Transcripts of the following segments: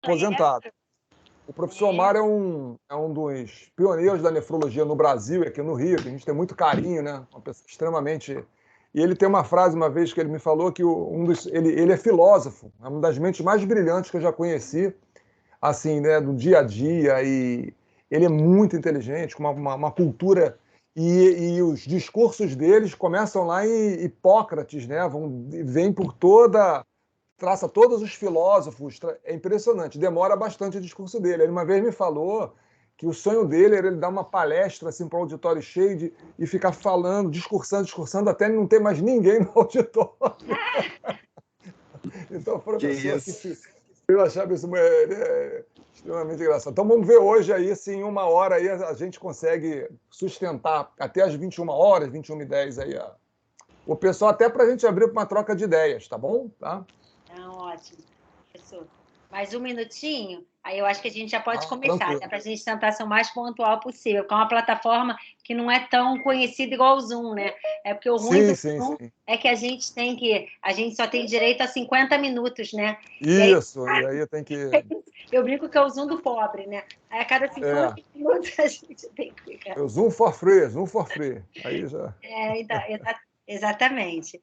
aposentado. O professor Mário é um dos pioneiros da nefrologia no Brasil e aqui no Rio, que a gente tem muito carinho, né? Uma pessoa extremamente... E ele tem uma frase, uma vez, que ele me falou que ele é filósofo, é uma das mentes mais brilhantes que eu já conheci, assim, né, do dia a dia, e ele é muito inteligente, com uma cultura... E os discursos deles começam lá em Hipócrates, né? Vem por traça todos os filósofos, é impressionante, demora bastante o discurso dele. Ele uma vez me falou que o sonho dele era ele dar uma palestra assim, para um auditório cheio e ficar falando, discursando, até não ter mais ninguém no auditório. Então, professor, eu achava isso extremamente engraçado. Então, vamos ver hoje aí, se em 1 hora aí a gente consegue sustentar até as 21 horas, 21h10 aí, o pessoal, até para a gente abrir uma troca de ideias, tá bom? Tá? Então, ótimo. Professor, mais um minutinho, aí eu acho que a gente já pode começar, né, para a gente tentar ser o mais pontual possível, porque é uma plataforma que não é tão conhecida igual o Zoom, né? É porque o ruim do Zoom é que a gente só tem direito a 50 minutos, né? Isso, e aí tem que... Eu brinco que é o Zoom do pobre, né? Aí a cada 50 minutos a gente tem que ficar... É o Zoom for free. Aí já... Exatamente.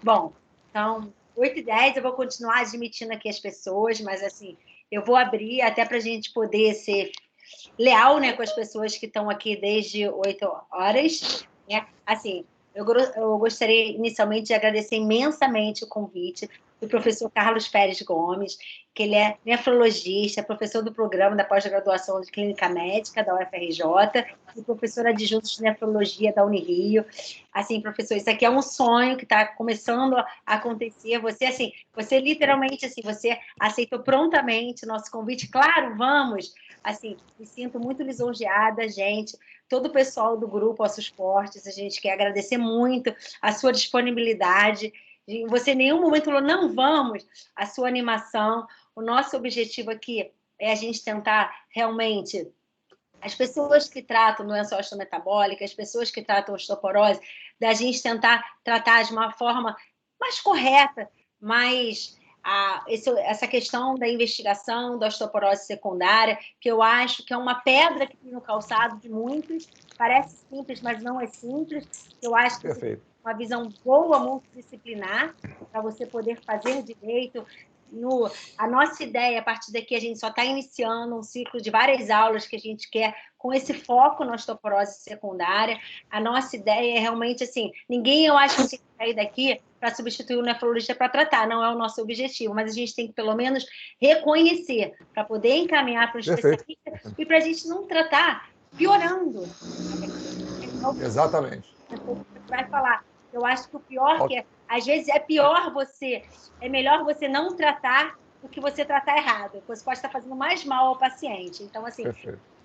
Bom, então... 8h10, eu vou continuar admitindo aqui as pessoas, mas assim, eu vou abrir até para a gente poder ser leal, né, com as pessoas que estão aqui desde 8 horas, né? Assim, eu gostaria inicialmente de agradecer imensamente o convite do professor Carlos Pérez Gomes, que ele é nefrologista, professor do programa da pós-graduação de Clínica Médica da UFRJ e professor adjunto de nefrologia da Unirio. Assim, professor, isso aqui é um sonho que está começando a acontecer. Você literalmente, assim, você aceitou prontamente o nosso convite. Claro, vamos! Assim, me sinto muito lisonjeada, gente. Todo o pessoal do Grupo Ossos Fortes, a gente quer agradecer muito a sua disponibilidade. Você em nenhum momento falou, não vamos, a sua animação. O nosso objetivo aqui é a gente tentar realmente... As pessoas que tratam doença osteometabólica, as pessoas que tratam osteoporose, da gente tentar tratar de uma forma mais correta, mais... essa questão da investigação da osteoporose secundária, que eu acho que é uma pedra que tem no calçado de muitos, parece simples, mas não é simples. Eu acho que você tem uma visão boa, multidisciplinar, para você poder fazer direito. A nossa ideia, a partir daqui, a gente só está iniciando um ciclo de várias aulas que a gente quer com esse foco na osteoporose secundária. A nossa ideia é realmente assim, ninguém, eu acho, que tem que sair daqui para substituir o nefrologista para tratar, não é o nosso objetivo, mas a gente tem que, pelo menos, reconhecer, para poder encaminhar para o especialista e para a gente não tratar piorando. Exatamente. Vai falar. Eu acho que o pior que é, às vezes é melhor você não tratar do que você tratar errado. Você pode estar fazendo mais mal ao paciente. Então, assim,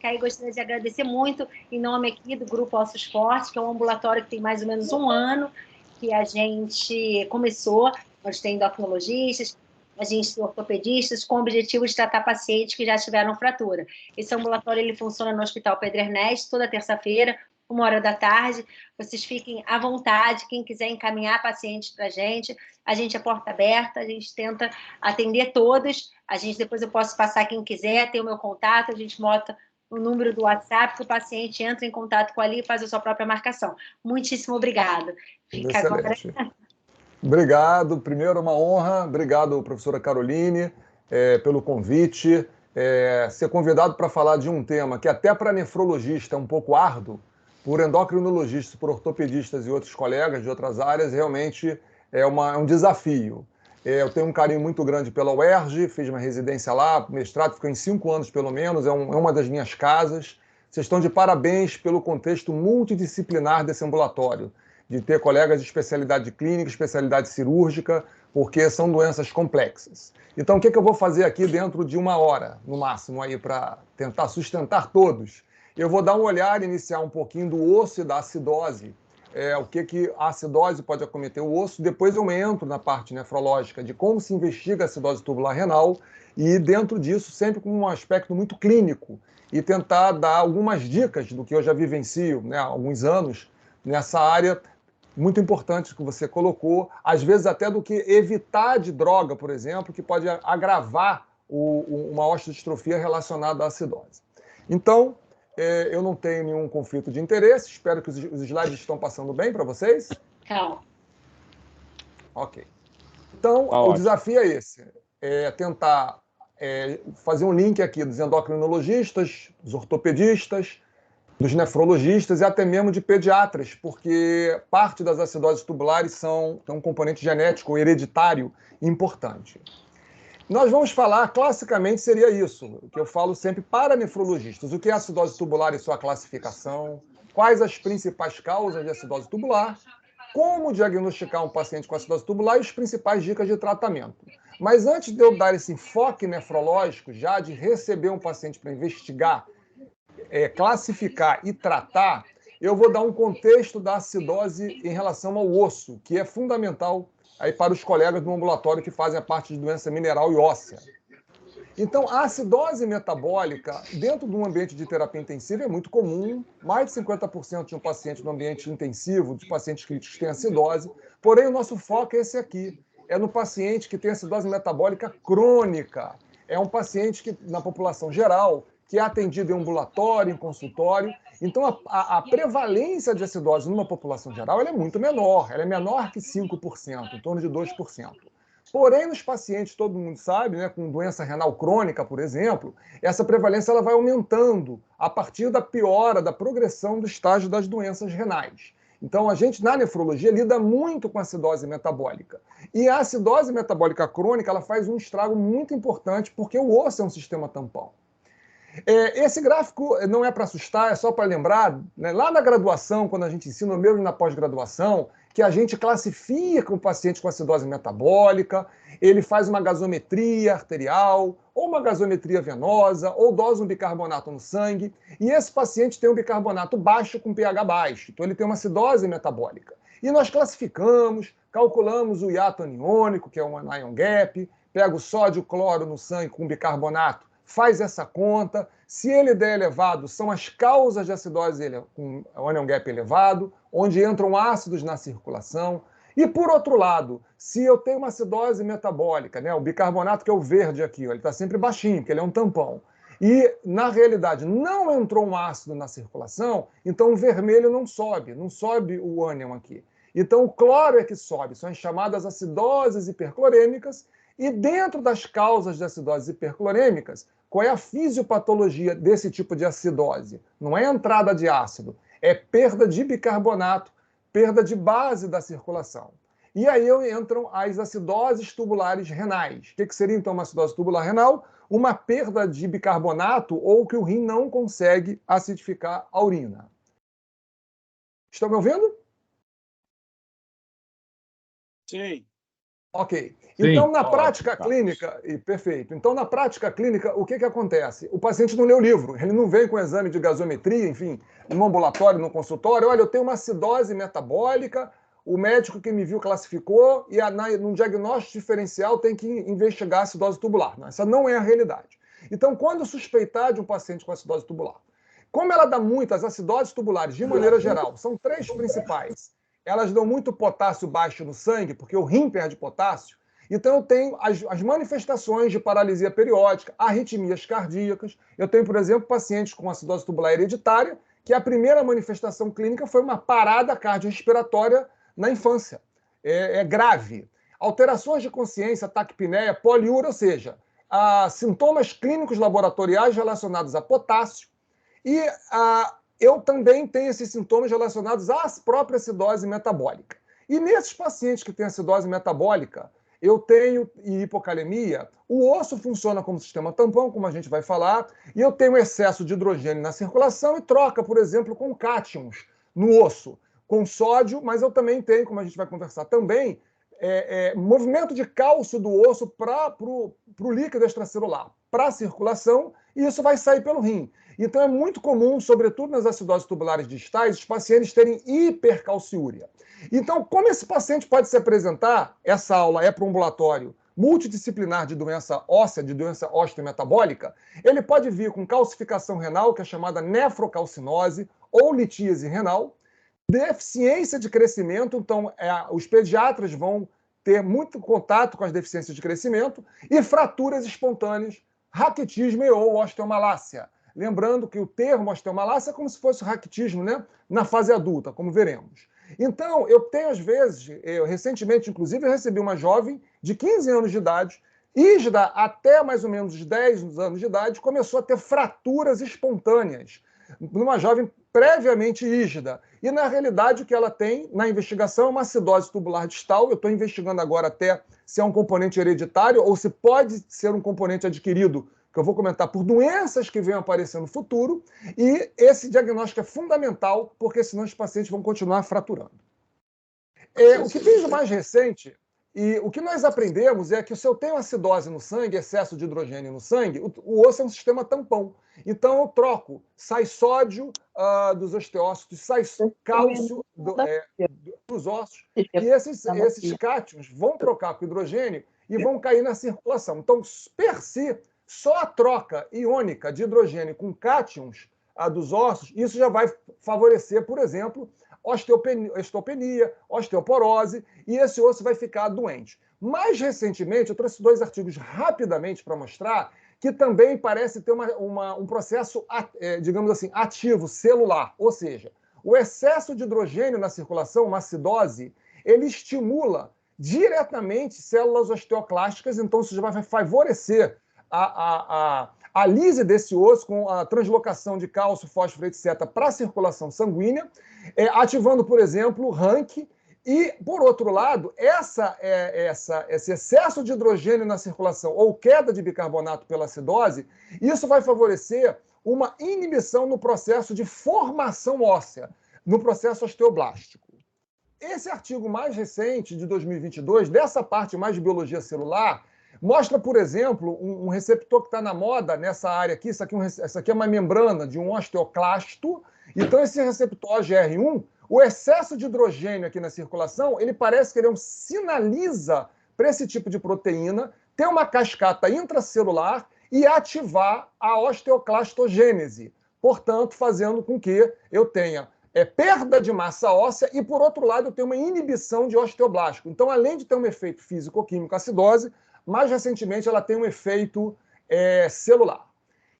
aí gostaria de agradecer muito em nome aqui do Grupo Ossos Fortes, que é um ambulatório que tem mais ou menos 1 ano que a gente começou, nós tem endocrinologistas, a gente tem ortopedistas com o objetivo de tratar pacientes que já tiveram fratura. Esse ambulatório ele funciona no Hospital Pedro Ernesto, toda terça-feira, 1h da tarde. Vocês fiquem à vontade, quem quiser encaminhar pacientes para a gente é porta aberta, a gente tenta atender todos. Depois eu posso passar quem quiser, tem o meu contato, a gente bota o número do WhatsApp, que o paciente entra em contato com ali e faz a sua própria marcação. Muitíssimo obrigada. Fica excelente. Agora... Obrigado. Primeiro, uma honra. Obrigado, professora Caroline, pelo convite. Ser convidado para falar de um tema que até para nefrologista é um pouco árduo, por endocrinologistas, por ortopedistas e outros colegas de outras áreas, realmente é um desafio. Eu tenho um carinho muito grande pela UERJ, fiz uma residência lá, mestrado, ficou em 5 anos pelo menos, é uma das minhas casas. Vocês estão de parabéns pelo contexto multidisciplinar desse ambulatório, de ter colegas de especialidade clínica, especialidade cirúrgica, porque são doenças complexas. Então, o que eu vou fazer aqui dentro de 1 hora, no máximo, aí para tentar sustentar todos? Eu vou dar um olhar, iniciar um pouquinho do osso e da acidose, o que a acidose pode acometer o osso. Depois eu entro na parte nefrológica de como se investiga a acidose tubular renal e, dentro disso, sempre com um aspecto muito clínico e tentar dar algumas dicas do que eu já vivencio, né, há alguns anos nessa área muito importante que você colocou, às vezes até do que evitar de droga, por exemplo, que pode agravar uma osteodistrofia relacionada à acidose. Então, eu não tenho nenhum conflito de interesse, espero que os slides estão passando bem para vocês. Calma. Ok. Então, o desafio é esse, tentar fazer um link aqui dos endocrinologistas, dos ortopedistas, dos nefrologistas e até mesmo de pediatras, porque parte das acidoses tubulares tem um componente genético hereditário importante. Nós vamos falar, classicamente seria isso, que eu falo sempre para nefrologistas, o que é acidose tubular e sua classificação, quais as principais causas de acidose tubular, como diagnosticar um paciente com acidose tubular e as principais dicas de tratamento. Mas antes de eu dar esse enfoque nefrológico, já de receber um paciente para investigar, classificar e tratar, eu vou dar um contexto da acidose em relação ao osso, que é fundamental aí para os colegas do ambulatório que fazem a parte de doença mineral e óssea. Então, a acidose metabólica, dentro de um ambiente de terapia intensiva, é muito comum. Mais de 50% de um paciente no ambiente intensivo, dos pacientes críticos, tem acidose. Porém, o nosso foco é esse aqui. É no paciente que tem acidose metabólica crônica. É um paciente que, na população geral, que é atendido em ambulatório, em consultório. Então, a prevalência de acidose numa população geral ela é muito menor. Ela é menor que 5%, em torno de 2%. Porém, nos pacientes, todo mundo sabe, né, com doença renal crônica, por exemplo, essa prevalência ela vai aumentando a partir da piora, da progressão do estágio das doenças renais. Então, a gente, na nefrologia, lida muito com acidose metabólica. E a acidose metabólica crônica ela faz um estrago muito importante, porque o osso é um sistema tampão. Esse gráfico não é para assustar, é só para lembrar, né, lá na graduação, quando a gente ensina, mesmo na pós-graduação, que a gente classifica o paciente com acidose metabólica, ele faz uma gasometria arterial, ou uma gasometria venosa, ou dosa um bicarbonato no sangue, e esse paciente tem um bicarbonato baixo com pH baixo, então ele tem uma acidose metabólica. E nós classificamos, calculamos o hiato aniônico, que é um anion gap, pega o sódio e o cloro no sangue com bicarbonato, faz essa conta. Se ele der elevado, são as causas de acidose com o anion gap elevado, onde entram ácidos na circulação. E, por outro lado, se eu tenho uma acidose metabólica, né, o bicarbonato, que é o verde aqui, ele está sempre baixinho, porque ele é um tampão, e, na realidade, não entrou um ácido na circulação, então o vermelho não sobe o ânion aqui. Então, o cloro é que sobe, são as chamadas acidoses hiperclorêmicas, e dentro das causas de acidoses hiperclorêmicas, qual é a fisiopatologia desse tipo de acidose? Não é entrada de ácido, é perda de bicarbonato, perda de base da circulação. E aí entram as acidoses tubulares renais. O que seria, então, uma acidose tubular renal? Uma perda de bicarbonato ou que o rim não consegue acidificar a urina. Estão me ouvindo? Sim. Ok. Sim, então, na prática clínica, perfeito. Então, na prática clínica, o que acontece? O paciente não lê o livro, ele não vem com exame de gasometria, enfim, no ambulatório, no consultório, olha, eu tenho uma acidose metabólica, o médico que me viu classificou, e no diagnóstico diferencial tem que investigar a acidose tubular. Não, essa não é a realidade. Então, quando suspeitar de um paciente com acidose tubular, como ela dá muitas acidoses tubulares, de maneira geral, são três principais. Elas dão muito potássio baixo no sangue, porque o rim perde potássio. Então, eu tenho as manifestações de paralisia periódica, arritmias cardíacas. Eu tenho, por exemplo, pacientes com acidose tubular hereditária, que a primeira manifestação clínica foi uma parada cardiorrespiratória na infância. É grave. Alterações de consciência, taquipneia, poliúria, ou seja, sintomas clínicos laboratoriais relacionados a potássio. E eu também tenho esses sintomas relacionados à própria acidose metabólica. E nesses pacientes que têm acidose metabólica, eu tenho hipocalemia, o osso funciona como sistema tampão, como a gente vai falar, e eu tenho excesso de hidrogênio na circulação e troca, por exemplo, com cátions no osso, com sódio, mas eu também tenho, como a gente vai conversar também, movimento de cálcio do osso para o líquido extracelular, para a circulação, e isso vai sair pelo rim. Então, é muito comum, sobretudo nas acidoses tubulares distais, os pacientes terem hipercalciúria. Então, como esse paciente pode se apresentar, essa aula é para um ambulatório multidisciplinar de doença óssea, de doença osteometabólica, ele pode vir com calcificação renal, que é chamada nefrocalcinose, ou litíase renal, deficiência de crescimento, então os pediatras vão ter muito contato com as deficiências de crescimento e fraturas espontâneas, raquitismo e ou osteomalácia. Lembrando que o termo osteomalácia é como se fosse o raquitismo, né? Na fase adulta, como veremos. Então, eu tenho às vezes, recentemente, inclusive, eu recebi uma jovem de 15 anos de idade, ígida até mais ou menos 10 anos de idade, começou a ter fraturas espontâneas, numa jovem previamente ígida. E, na realidade, o que ela tem na investigação é uma acidose tubular distal. Eu estou investigando agora até se é um componente hereditário ou se pode ser um componente adquirido, que eu vou comentar, por doenças que venham aparecer no futuro. E esse diagnóstico é fundamental, porque senão os pacientes vão continuar fraturando. O que tem de mais recente, e o que nós aprendemos é que se eu tenho acidose no sangue, excesso de hidrogênio no sangue, o osso é um sistema tampão. Então eu troco, sai sódio dos osteócitos, sai cálcio dos ossos, e esses cátions vão trocar com hidrogênio e vão cair na circulação. Então, per si, só a troca iônica de hidrogênio com cátions dos ossos, isso já vai favorecer, por exemplo, osteopenia, osteoporose, e esse osso vai ficar doente. Mais recentemente, eu trouxe 2 artigos rapidamente para mostrar que também parece ter um processo, digamos assim, ativo, celular. Ou seja, o excesso de hidrogênio na circulação, uma acidose, ele estimula diretamente células osteoclásticas, então isso já vai favorecer a lise desse osso com a translocação de cálcio, fósforo, etc., para a circulação sanguínea, ativando, por exemplo, o RANC. E, por outro lado, esse excesso de hidrogênio na circulação ou queda de bicarbonato pela acidose, isso vai favorecer uma inibição no processo de formação óssea, no processo osteoblástico. Esse artigo mais recente, de 2022, dessa parte mais de biologia celular, mostra, por exemplo, um receptor que está na moda nessa área aqui. Isso aqui é uma membrana de um osteoclasto. Então, esse receptor OGR1, o excesso de hidrogênio aqui na circulação, ele parece que ele sinaliza para esse tipo de proteína ter uma cascata intracelular e ativar a osteoclastogênese, portanto, fazendo com que eu tenha perda de massa óssea e, por outro lado, eu tenho uma inibição de osteoblástico. Então, além de ter um efeito físico-químico, a acidose, mais recentemente ela tem um efeito celular.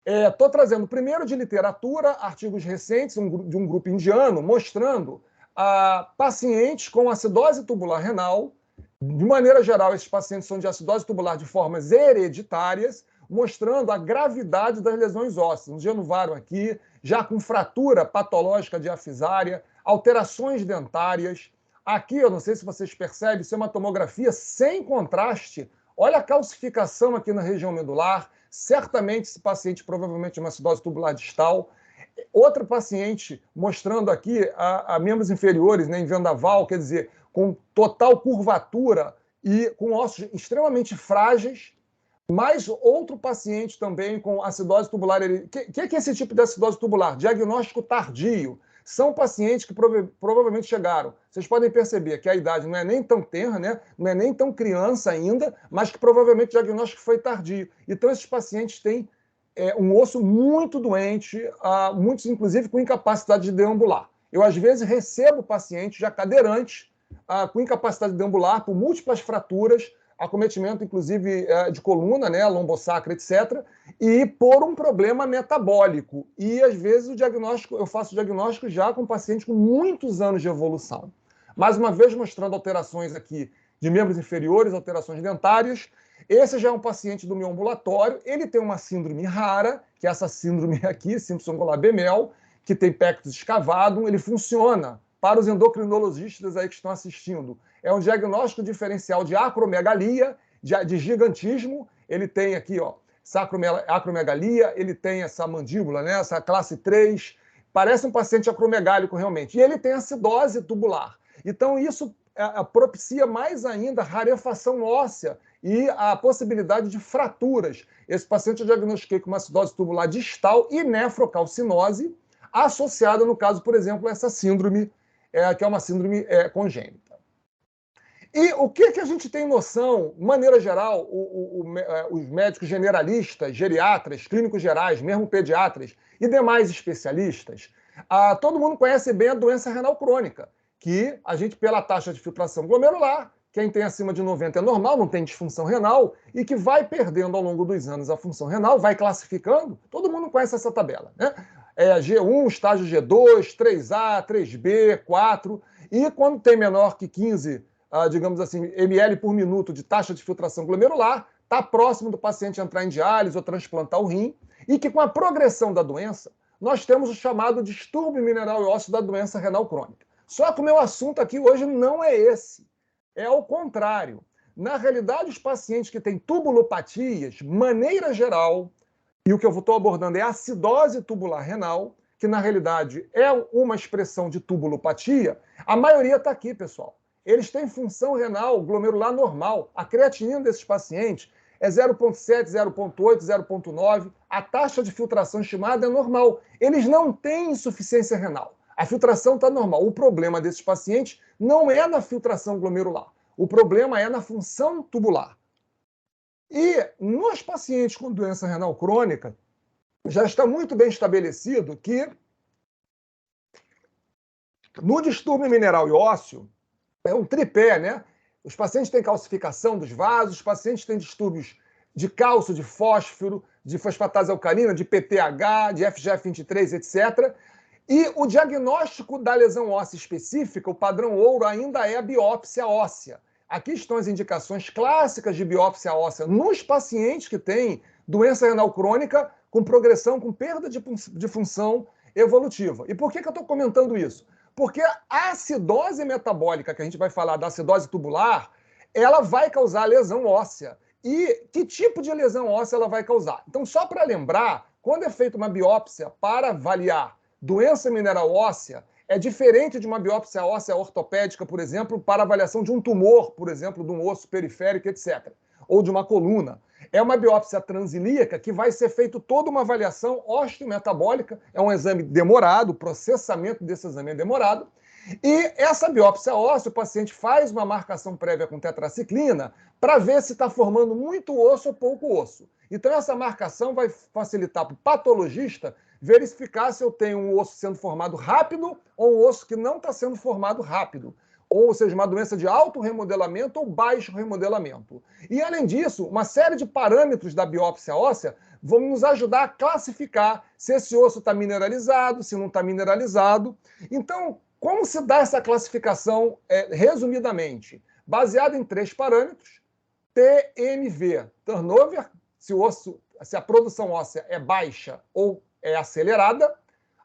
Estou trazendo primeiro de literatura, artigos recentes de um grupo indiano, mostrando pacientes com acidose tubular renal. De maneira geral, esses pacientes são de acidose tubular de formas hereditárias, mostrando a gravidade das lesões ósseas. Um genovarum aqui, já com fratura patológica diafisária, alterações dentárias. Aqui, eu não sei se vocês percebem, isso é uma tomografia sem contraste. Olha a calcificação aqui na região medular. Certamente esse paciente provavelmente é uma acidose tubular distal. Outro paciente mostrando aqui a membros inferiores, né, em vendaval, quer dizer, com total curvatura e com ossos extremamente frágeis. Mais outro paciente também com acidose tubular. O que é esse tipo de acidose tubular? Diagnóstico tardio. São pacientes que provavelmente chegaram. Vocês podem perceber que a idade não é nem tão tenra, né? Não é nem tão criança ainda, mas que provavelmente o diagnóstico foi tardio. Então, esses pacientes têm um osso muito doente, muitos, inclusive, com incapacidade de deambular. Eu, às vezes, recebo pacientes já cadeirantes com incapacidade de deambular por múltiplas fraturas, acometimento, inclusive, de coluna, né, lombosacra, etc., e por um problema metabólico. E, às vezes, eu faço o diagnóstico já com pacientes com muitos anos de evolução. Mais uma vez, mostrando alterações aqui de membros inferiores, alterações dentárias. Esse já é um paciente do meu ambulatório. Ele tem uma síndrome rara, que é essa síndrome aqui, Simpson-Goulart-Bemel, que tem pectus escavado. Ele funciona para os endocrinologistas aí que estão assistindo. É um diagnóstico diferencial de acromegalia, de gigantismo. Ele tem aqui, ó, essa acromegalia, ele tem essa mandíbula, né, essa classe 3, parece um paciente acromegálico realmente. E ele tem acidose tubular. Então, isso propicia mais ainda a rarefação óssea e a possibilidade de fraturas. Esse paciente eu diagnostiquei com uma acidose tubular distal e nefrocalcinose, associada, no caso, por exemplo, a essa síndrome, que é uma síndrome congênita. E o que a gente tem noção, de maneira geral, os médicos generalistas, geriatras, clínicos gerais, mesmo pediatras e demais especialistas, todo mundo conhece bem a doença renal crônica, que a gente, pela taxa de filtração glomerular, quem tem acima de 90 é normal, não tem disfunção renal, e que vai perdendo ao longo dos anos a função renal, vai classificando, todo mundo conhece essa tabela, né? G1, estágio G2, 3A, 3B, 4, e quando tem menor que 15, digamos assim, ml por minuto de taxa de filtração glomerular, está próximo do paciente entrar em diálise ou transplantar o rim, e que com a progressão da doença, nós temos o chamado distúrbio mineral e ósseo da doença renal crônica. Só que o meu assunto aqui hoje não é esse, é ao contrário. Na realidade, os pacientes que têm tubulopatias, maneira geral, e o que eu estou abordando é a acidose tubular renal, que na realidade é uma expressão de tubulopatia, a maioria está aqui, pessoal. Eles têm função renal glomerular normal. A creatinina desses pacientes é 0,7, 0,8, 0,9. A taxa de filtração estimada é normal. Eles não têm insuficiência renal. A filtração está normal. O problema desses pacientes não é na filtração glomerular. O problema é na função tubular. E nos pacientes com doença renal crônica, já está muito bem estabelecido que no distúrbio mineral e ósseo, é um tripé, né? Os pacientes têm calcificação dos vasos, os pacientes têm distúrbios de cálcio, de fósforo, de fosfatase alcalina, de PTH, de FGF23, etc. E o diagnóstico da lesão óssea específica, o padrão ouro, ainda é a biópsia óssea. Aqui estão as indicações clássicas de biópsia óssea nos pacientes que têm doença renal crônica com progressão, com perda de função evolutiva. E por que eu estou comentando isso? Porque a acidose metabólica, que a gente vai falar da acidose tubular, ela vai causar lesão óssea. E que tipo de lesão óssea ela vai causar? Então, só para lembrar, quando é feita uma biópsia para avaliar doença mineral óssea, é diferente de uma biópsia óssea ortopédica, por exemplo, para avaliação de um tumor, por exemplo, de um osso periférico, etc., ou de uma coluna. É uma biópsia transilíaca que vai ser feita toda uma avaliação osteometabólica, é um exame demorado, o processamento desse exame é demorado, e essa biópsia óssea, o paciente faz uma marcação prévia com tetraciclina para ver se está formando muito osso ou pouco osso. Então, essa marcação vai facilitar para o patologista verificar se eu tenho um osso sendo formado rápido ou um osso que não está sendo formado rápido. Ou seja, uma doença de alto remodelamento ou baixo remodelamento. E, além disso, uma série de parâmetros da biópsia óssea vão nos ajudar a classificar se esse osso está mineralizado, se não está mineralizado. Então, como se dá essa classificação, resumidamente? Baseado em 3 parâmetros: TMV, turnover, se a produção óssea é baixa ou é acelerada,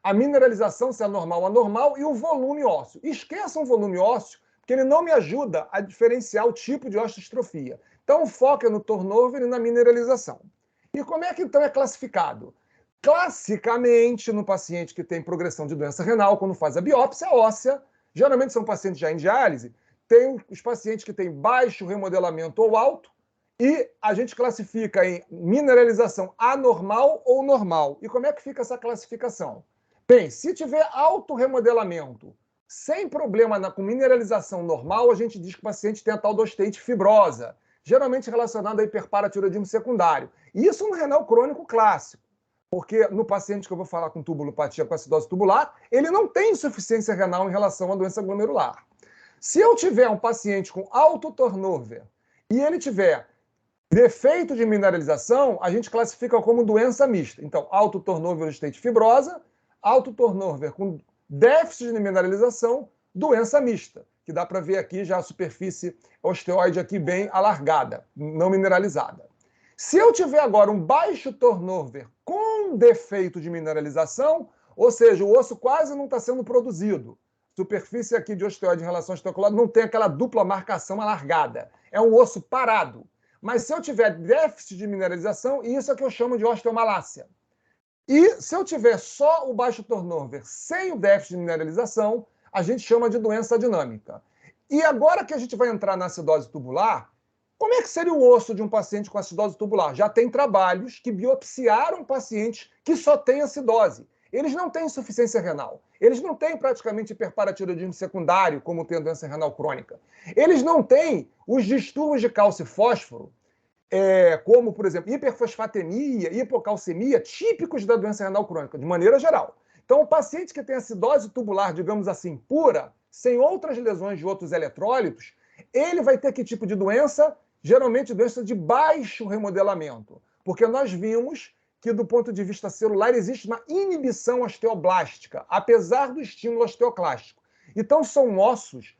a mineralização, se é normal ou anormal, e o volume ósseo. Esqueçam o volume ósseo, porque ele não me ajuda a diferenciar o tipo de osteostrofia. Então, o foco é no turnover e na mineralização. E como é que, então, é classificado? Classicamente, no paciente que tem progressão de doença renal, quando faz a biópsia óssea, geralmente são pacientes já em diálise, tem os pacientes que têm baixo remodelamento ou alto, e a gente classifica em mineralização anormal ou normal. E como é que fica essa classificação? Bem, se tiver alto remodelamento, sem problema com mineralização normal, a gente diz que o paciente tem a tal da osteite fibrosa, geralmente relacionada a hiperparatiroidismo secundário. E isso no renal crônico clássico, porque no paciente que eu vou falar com tubulopatia, com acidose tubular, ele não tem insuficiência renal em relação à doença glomerular. Se eu tiver um paciente com alto turnover e ele tiver defeito de mineralização, a gente classifica como doença mista. Então, alto turnover osteite fibrosa, alto turnover com déficit de mineralização, doença mista, que dá para ver aqui já a superfície osteoide aqui bem alargada, não mineralizada. Se eu tiver agora um baixo turnover com defeito de mineralização, ou seja, o osso quase não está sendo produzido, superfície aqui de osteoide em relação ao osteoculado não tem aquela dupla marcação alargada, é um osso parado. Mas se eu tiver déficit de mineralização, isso é que eu chamo de osteomalácia. E se eu tiver só o baixo turnover sem o déficit de mineralização, a gente chama de doença dinâmica. E agora que a gente vai entrar na acidose tubular, como é que seria o osso de um paciente com acidose tubular? Já tem trabalhos que biopsiaram pacientes que só têm acidose. Eles não têm insuficiência renal. Eles não têm praticamente hiperparatiroidismo secundário, como tem a doença renal crônica. Eles não têm os distúrbios de cálcio e fósforo, como, por exemplo, hiperfosfatemia, hipocalcemia, típicos da doença renal crônica, de maneira geral. Então, o paciente que tem acidose tubular, digamos assim, pura, sem outras lesões de outros eletrólitos, Ele vai ter que tipo de doença? Geralmente doença de baixo remodelamento, porque nós vimos que, do ponto de vista celular, existe uma inibição osteoblástica, apesar do estímulo osteoclástico. Então, são ossos,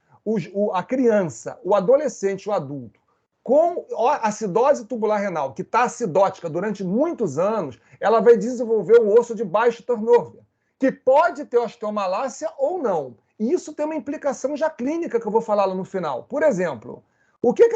a criança, o adolescente, o adulto, com acidose tubular renal, que está acidótica durante muitos anos, ela vai desenvolver um osso de baixo turnover, que pode ter osteomalácia ou não. E isso tem uma implicação já clínica que eu vou falar lá no final. Por exemplo, o que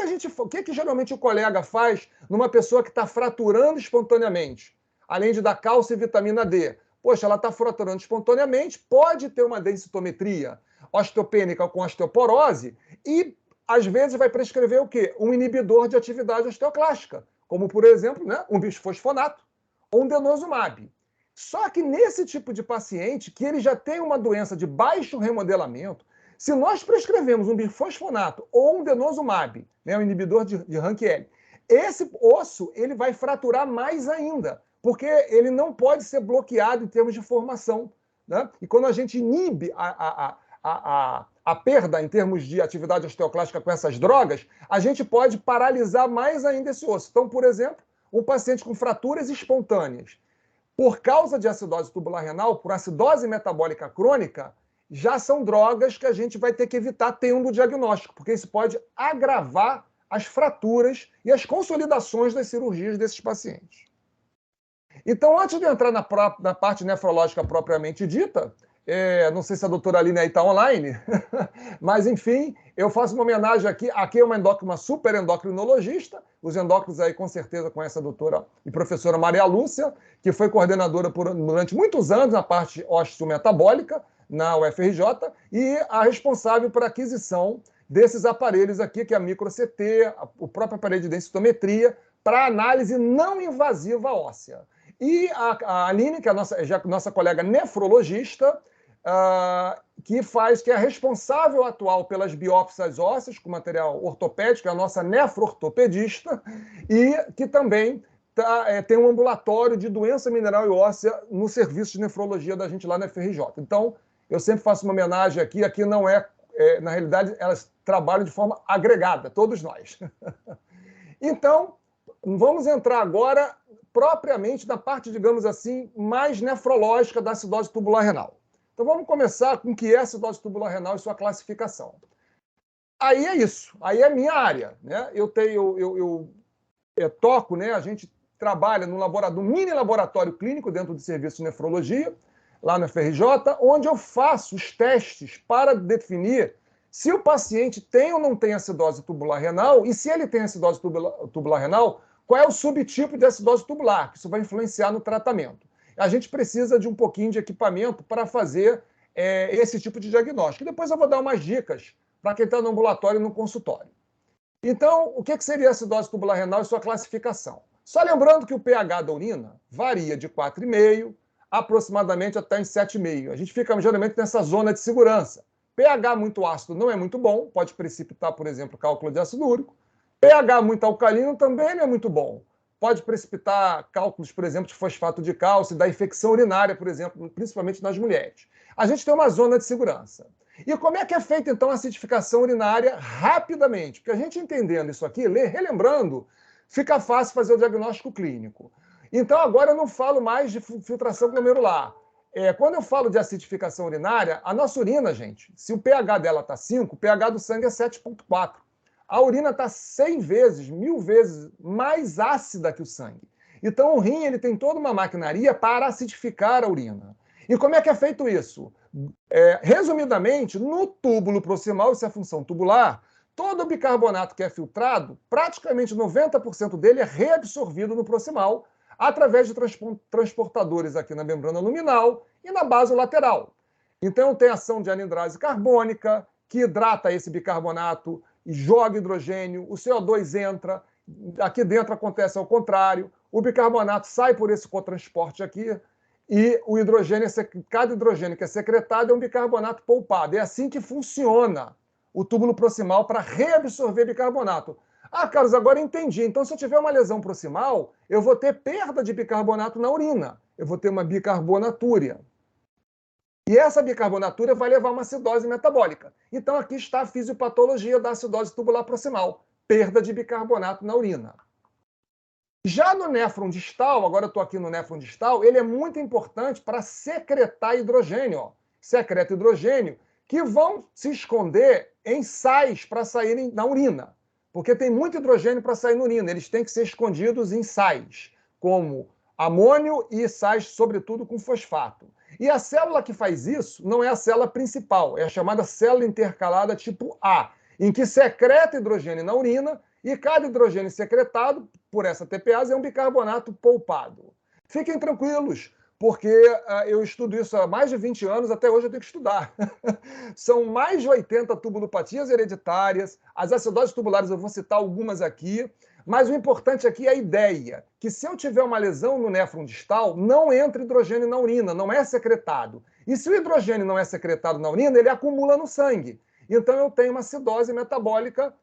geralmente o colega faz numa pessoa que está fraturando espontaneamente, além de dar cálcio e vitamina D? Poxa, ela está fraturando espontaneamente, pode ter uma densitometria osteopênica com osteoporose e, às vezes, vai prescrever o quê? Um inibidor de atividade osteoclástica, como, por exemplo, né, um bisfosfonato ou um denosumab. Só que nesse tipo de paciente, que ele já tem uma doença de baixo remodelamento, se nós prescrevemos um bifosfonato ou um denosumab, né, um inibidor de RANKL, esse osso ele vai fraturar mais ainda, porque ele não pode ser bloqueado em termos de formação. Né? E quando a gente inibe a perda em termos de atividade osteoclástica com essas drogas, a gente pode paralisar mais ainda esse osso. Então, por exemplo, um paciente com fraturas espontâneas, por causa de acidose tubular renal, por acidose metabólica crônica, já são drogas que a gente vai ter que evitar tendo o diagnóstico, porque isso pode agravar as fraturas e as consolidações das cirurgias desses pacientes. Então, antes de entrar na parte nefrológica propriamente dita, não sei se a doutora Aline aí está online, mas, enfim, eu faço uma homenagem aqui. Aqui é uma super endocrinologista, os endócrinos aí com certeza conhecem a doutora e professora Maria Lúcia, que foi coordenadora durante muitos anos na parte osteometabólica, na UFRJ, e a responsável por aquisição desses aparelhos aqui, que é a micro-CT, o próprio aparelho de densitometria, para análise não invasiva óssea. E a Aline, que é a nossa colega nefrologista, que é a responsável atual pelas biópsias ósseas com material ortopédico, é a nossa nefro-ortopedista, e que também tem um ambulatório de doença mineral e óssea no serviço de nefrologia da gente lá na FRJ. Então, eu sempre faço uma homenagem aqui não na realidade, elas trabalham de forma agregada, todos nós. Então, vamos entrar agora propriamente na parte, digamos assim, mais nefrológica da acidose tubular renal. Então vamos começar com o que é acidose tubular renal e sua classificação. Aí é isso, aí é a minha área. Né? Eu toco, né? A gente trabalha num mini laboratório clínico dentro do serviço de nefrologia, lá na FRJ, onde eu faço os testes para definir se o paciente tem ou não tem acidose tubular renal e se ele tem acidose tubular renal, qual é o subtipo de acidose tubular, que isso vai influenciar no tratamento. A gente precisa de um pouquinho de equipamento para fazer esse tipo de diagnóstico. E depois eu vou dar umas dicas para quem está no ambulatório e no consultório. Então, o que seria acidose tubular renal e sua classificação? Só lembrando que o pH da urina varia de 4,5 aproximadamente até em 7,5. A gente fica geralmente nessa zona de segurança. pH muito ácido não é muito bom, pode precipitar, por exemplo, cálculo de ácido úrico. pH muito alcalino também não é muito bom. Pode precipitar cálculos, por exemplo, de fosfato de cálcio, da infecção urinária, por exemplo, principalmente nas mulheres. A gente tem uma zona de segurança. E como é que é feita, então, a acidificação urinária rapidamente? Porque a gente entendendo isso aqui, relembrando, fica fácil fazer o diagnóstico clínico. Então, agora eu não falo mais de filtração glomerular. Quando eu falo de acidificação urinária, a nossa urina, gente, se o pH dela está 5, o pH do sangue é 7,4. A urina está 100 vezes, 1000 vezes mais ácida que o sangue. Então, o rim ele tem toda uma maquinaria para acidificar a urina. E como é que é feito isso? Resumidamente, no túbulo proximal, isso é a função tubular, todo o bicarbonato que é filtrado, praticamente 90% dele é reabsorvido no proximal, através de transportadores aqui na membrana luminal e na base lateral. Então, tem ação de anidrase carbônica, que hidrata esse bicarbonato e joga hidrogênio, o CO2 entra, aqui dentro acontece ao contrário, o bicarbonato sai por esse cotransporte aqui, e o hidrogênio, cada hidrogênio que é secretado é um bicarbonato poupado. É assim que funciona o túbulo proximal para reabsorver bicarbonato. Ah, Carlos, agora entendi. Então, se eu tiver uma lesão proximal, eu vou ter perda de bicarbonato na urina. Eu vou ter uma bicarbonatúria. E essa bicarbonatura vai levar a uma acidose metabólica. Então, aqui está a fisiopatologia da acidose tubular proximal, perda de bicarbonato na urina. Já no néfron distal, agora eu estou aqui no néfron distal, ele é muito importante para secretar hidrogênio. Ó. Secreta hidrogênio, que vão se esconder em sais para saírem na urina. Porque tem muito hidrogênio para sair na urina. Eles têm que ser escondidos em sais, como amônio e sais, sobretudo, com fosfato. E a célula que faz isso não é a célula principal, é a chamada célula intercalada tipo A, em que secreta hidrogênio na urina e cada hidrogênio secretado por essa TPase é um bicarbonato poupado. Fiquem tranquilos, porque eu estudo isso há mais de 20 anos, até hoje eu tenho que estudar. São mais de 80 tubulopatias hereditárias, as acidoses tubulares eu vou citar algumas aqui, mas o importante aqui é a ideia, que se eu tiver uma lesão no néfron distal, não entra hidrogênio na urina, não é secretado. E se o hidrogênio não é secretado na urina, ele acumula no sangue. Então eu tenho uma acidose metabólica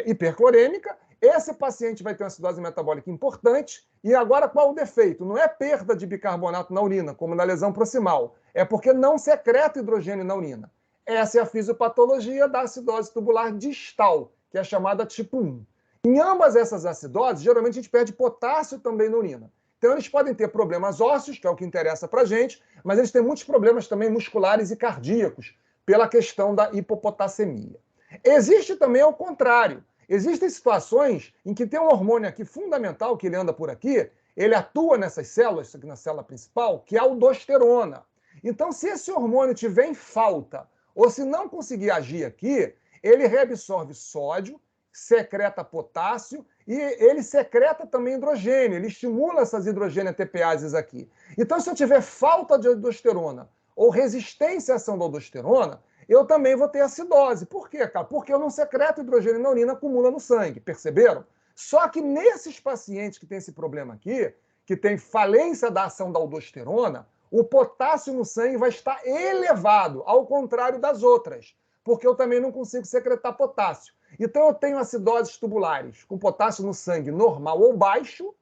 hiperclorêmica. Esse paciente vai ter uma acidose metabólica importante. E agora qual o defeito? Não é perda de bicarbonato na urina, como na lesão proximal. É porque não secreta hidrogênio na urina. Essa é a fisiopatologia da acidose tubular distal, que é chamada tipo 1. Em ambas essas acidoses, geralmente a gente perde potássio também na urina. Então, eles podem ter problemas ósseos, que é o que interessa para a gente, mas eles têm muitos problemas também musculares e cardíacos, pela questão da hipopotassemia. Existe também ao contrário. Existem situações em que tem um hormônio aqui fundamental, que ele anda por aqui, ele atua nessas células, isso aqui na célula principal, que é a aldosterona. Então, se esse hormônio tiver em falta, ou se não conseguir agir aqui, ele reabsorve sódio, secreta potássio e ele secreta também hidrogênio, ele estimula essas hidrogênio TPases aqui. Então, se eu tiver falta de aldosterona ou resistência à ação da aldosterona, eu também vou ter acidose. Por quê, cara? Porque eu não secreto hidrogênio na urina, acumula no sangue, perceberam? Só que nesses pacientes que têm esse problema aqui, que tem falência da ação da aldosterona, o potássio no sangue vai estar elevado, ao contrário das outras, porque eu também não consigo secretar potássio. Então, eu tenho acidoses tubulares com potássio no sangue normal ou baixo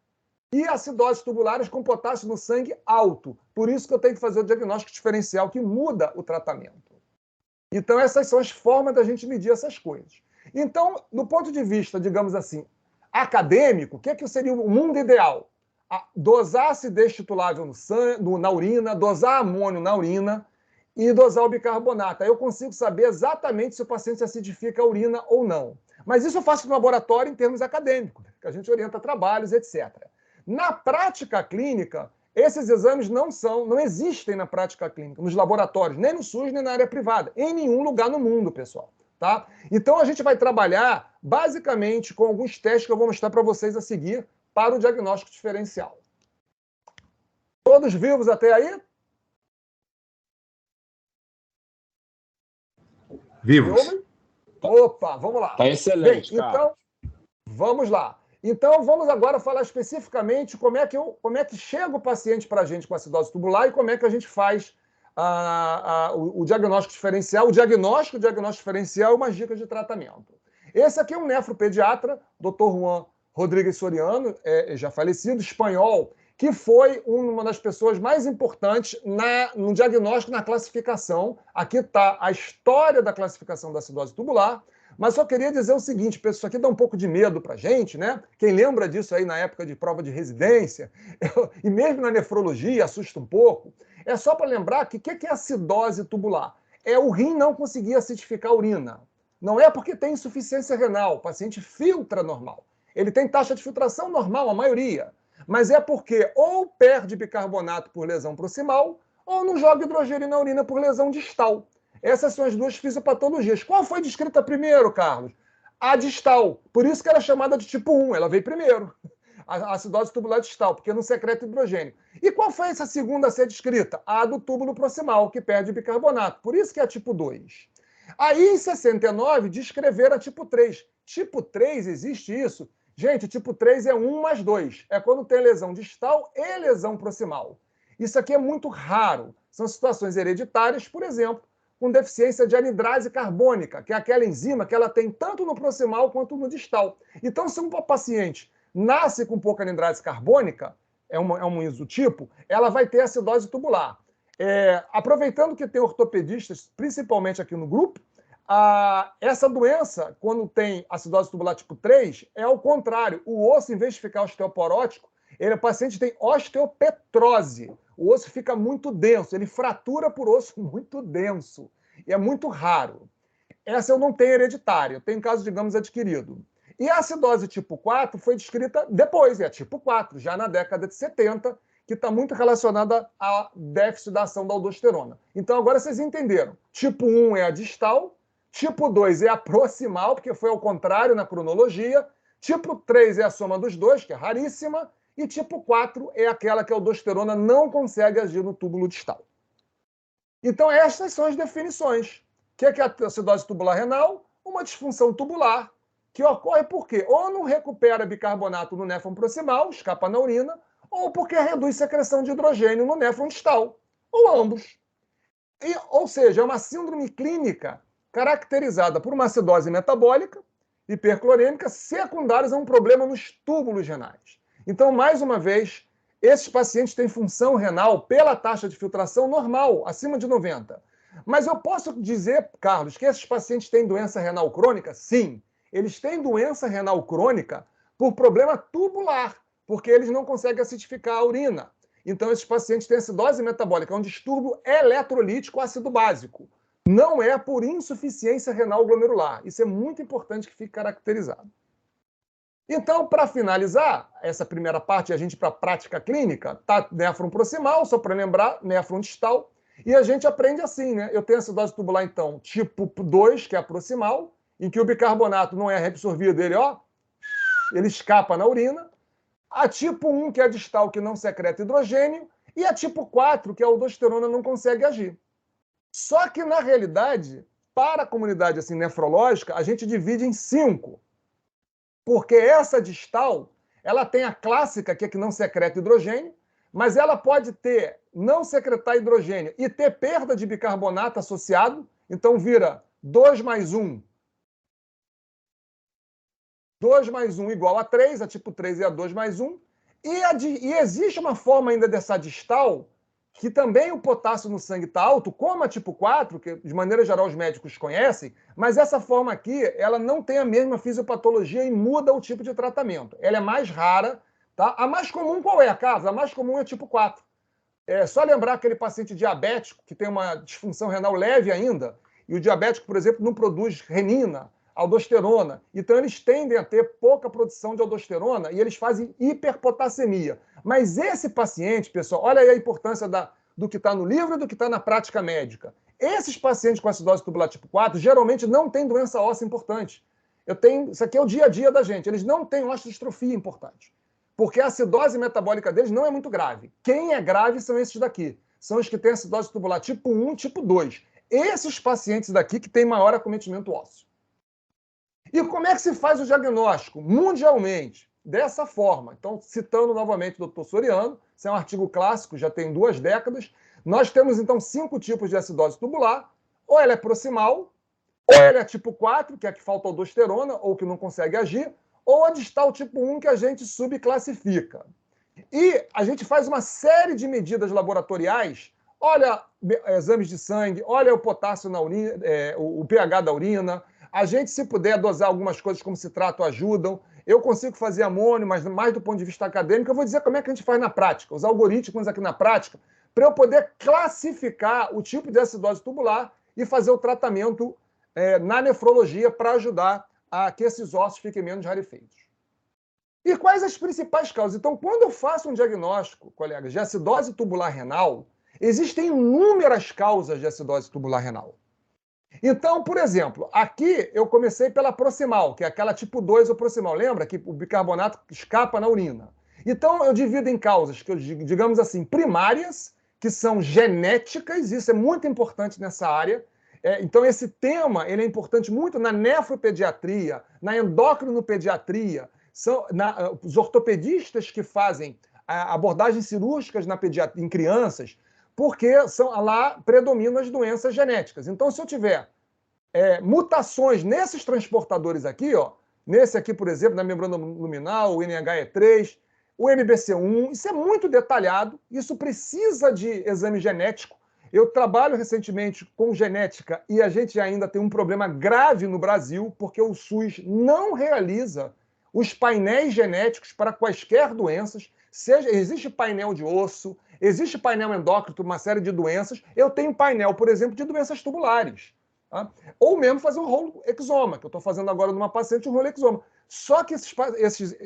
e acidoses tubulares com potássio no sangue alto. Por isso que eu tenho que fazer o diagnóstico diferencial que muda o tratamento. Então, essas são as formas da gente medir essas coisas. Então, do ponto de vista, digamos assim, acadêmico, o que seria o mundo ideal? Dosar acidez titulável no sangue, na urina, dosar amônio na urina, e dosar o bicarbonato. Aí eu consigo saber exatamente se o paciente acidifica a urina ou não. Mas isso eu faço no laboratório em termos acadêmicos, que a gente orienta trabalhos, etc. Na prática clínica, esses exames não existem na prática clínica, nos laboratórios, nem no SUS, nem na área privada, em nenhum lugar no mundo, pessoal. Tá? Então a gente vai trabalhar basicamente com alguns testes que eu vou mostrar para vocês a seguir para o diagnóstico diferencial. Todos vivos até aí? Vivos. Opa, vamos lá. Tá excelente, bem, então, vamos lá. Então, vamos agora falar especificamente como é que chega o paciente para a gente com acidose tubular e como é que a gente faz o diagnóstico diferencial. O diagnóstico diferencial e umas dicas de tratamento. Esse aqui é um nefropediatra, Dr. Juan Rodrigues Soriano, já falecido, espanhol, que foi uma das pessoas mais importantes no diagnóstico, na classificação. Aqui está a história da classificação da acidose tubular, mas só queria dizer o seguinte, pessoal, isso aqui dá um pouco de medo para a gente, né? Quem lembra disso aí na época de prova de residência, e mesmo na nefrologia, assusta um pouco, é só para lembrar que o que é acidose tubular? É o rim não conseguir acidificar a urina. Não é porque tem insuficiência renal, o paciente filtra normal. Ele tem taxa de filtração normal, a maioria. Mas é porque ou perde bicarbonato por lesão proximal, ou não joga hidrogênio na urina por lesão distal. Essas são as duas fisiopatologias. Qual foi descrita primeiro, Carlos? A distal. Por isso que ela é chamada de tipo 1, ela veio primeiro. A acidose tubular distal, porque não secreta hidrogênio. E qual foi essa segunda a ser descrita? A do túbulo proximal, que perde bicarbonato. Por isso que é a tipo 2. Aí, em 69, descreveram a tipo 3. Tipo 3, existe isso? Gente, tipo 3 é 1 mais 2. É quando tem lesão distal e lesão proximal. Isso aqui é muito raro. São situações hereditárias, por exemplo, com deficiência de anidrase carbônica, que é aquela enzima que ela tem tanto no proximal quanto no distal. Então, se um paciente nasce com pouca anidrase carbônica, é um isotipo, ela vai ter acidose tubular. Aproveitando que tem ortopedistas, principalmente aqui no grupo, essa doença, quando tem acidose tubular tipo 3, é ao contrário. O osso, em vez de ficar osteoporótico, o paciente tem osteopetrose. O osso fica muito denso, ele fratura por osso muito denso. E é muito raro. Essa eu não tenho hereditária, eu tenho caso, digamos, adquirido. E a acidose tipo 4 foi descrita depois, é tipo 4, já na década de 70, que está muito relacionada a déficit da ação da aldosterona. Então, agora vocês entenderam. Tipo 1 é a distal, tipo 2 é a proximal, porque foi ao contrário na cronologia, tipo 3 é a soma dos dois, que é raríssima, e tipo 4 é aquela que a aldosterona não consegue agir no túbulo distal. Então, estas são as definições. O que é a acidose tubular renal? Uma disfunção tubular que ocorre porque ou não recupera bicarbonato no néfron proximal, escapa na urina, ou porque reduz secreção de hidrogênio no néfron distal, ou ambos. Ou seja, é uma síndrome clínica caracterizada por uma acidose metabólica, hiperclorêmica, secundárias a um problema nos túbulos renais. Então, mais uma vez, esses pacientes têm função renal pela taxa de filtração normal, acima de 90. Mas eu posso dizer, Carlos, que esses pacientes têm doença renal crônica? Sim. Eles têm doença renal crônica por problema tubular, porque eles não conseguem acidificar a urina. Então, esses pacientes têm acidose metabólica, é um distúrbio eletrolítico ácido básico. Não é por insuficiência renal glomerular. Isso é muito importante que fique caracterizado. Então, para finalizar essa primeira parte, a gente para a prática clínica, tá néfron proximal, só para lembrar, néfron distal, e a gente aprende assim, né? Eu tenho acidose tubular, então, tipo 2, que é a proximal, em que o bicarbonato não é reabsorvido, ele escapa na urina. A tipo 1, que é a distal, que não secreta hidrogênio, e a tipo 4, que a aldosterona não consegue agir. Só que, na realidade, para a comunidade assim, nefrológica, a gente divide em 5. Porque essa distal, ela tem a clássica, que é que não secreta hidrogênio, mas ela pode não secretar hidrogênio e ter perda de bicarbonato associado, então vira 2 mais 1. 2 mais 1 igual a 3, a tipo 3 é a 2 mais 1. E existe uma forma ainda dessa distal, que também o potássio no sangue está alto, como a tipo 4, que de maneira geral os médicos conhecem, mas essa forma aqui, ela não tem a mesma fisiopatologia e muda o tipo de tratamento. Ela é mais rara, tá? A mais comum qual é, Carlos? A mais comum é a tipo 4. É só lembrar aquele paciente diabético que tem uma disfunção renal leve ainda, e o diabético, por exemplo, não produz renina, aldosterona. Então, eles tendem a ter pouca produção de aldosterona e eles fazem hiperpotassemia. Mas esse paciente, pessoal, olha aí a importância do que está no livro e do que está na prática médica. Esses pacientes com acidose tubular tipo 4 geralmente não têm doença óssea importante. Isso aqui é o dia a dia da gente. Eles não têm osteostrofia importante. Porque a acidose metabólica deles não é muito grave. Quem é grave são esses daqui. São os que têm acidose tubular tipo 1, tipo 2. Esses pacientes daqui que têm maior acometimento ósseo. E como é que se faz o diagnóstico? Mundialmente, dessa forma. Então, citando novamente o Dr. Soriano, esse é um artigo clássico, já tem 2 décadas. Nós temos, então, 5 tipos de acidose tubular. Ou ela é proximal, ou ela é tipo 4, que é a que falta aldosterona, ou que não consegue agir, ou a distal tipo 1, que a gente subclassifica. E a gente faz uma série de medidas laboratoriais, olha exames de sangue, olha o potássio na urina, o pH da urina. A gente, se puder, dosar algumas coisas como citrato ajudam. Eu consigo fazer amônio, mas mais do ponto de vista acadêmico, eu vou dizer como é que a gente faz na prática, os algoritmos aqui na prática, para eu poder classificar o tipo de acidose tubular e fazer o tratamento na nefrologia para ajudar a que esses ossos fiquem menos rarefeitos. E quais as principais causas? Então, quando eu faço um diagnóstico, colegas, de acidose tubular renal, existem inúmeras causas de acidose tubular renal. Então, por exemplo, aqui eu comecei pela proximal, que é aquela tipo 2 ou proximal. Lembra que o bicarbonato escapa na urina? Então, eu divido em causas, que digamos assim, primárias, que são genéticas, isso é muito importante nessa área. Então, esse tema ele é importante muito na nefropediatria, na endocrinopediatria, os ortopedistas que fazem abordagens cirúrgicas em crianças, porque lá predominam as doenças genéticas. Então, se eu tiver mutações nesses transportadores aqui, nesse aqui, por exemplo, na membrana luminal, o NHE3, o MBC1, isso é muito detalhado, isso precisa de exame genético Eu trabalho recentemente com genética e a gente ainda tem um problema grave no Brasil, porque o SUS não realiza os painéis genéticos para quaisquer doenças. Existe painel de osso, existe painel endócrino, uma série de doenças. Eu tenho painel, por exemplo, de doenças tubulares. Tá? Ou mesmo fazer um rolo exoma, que eu estou fazendo agora numa paciente um rolo exoma. Só que esses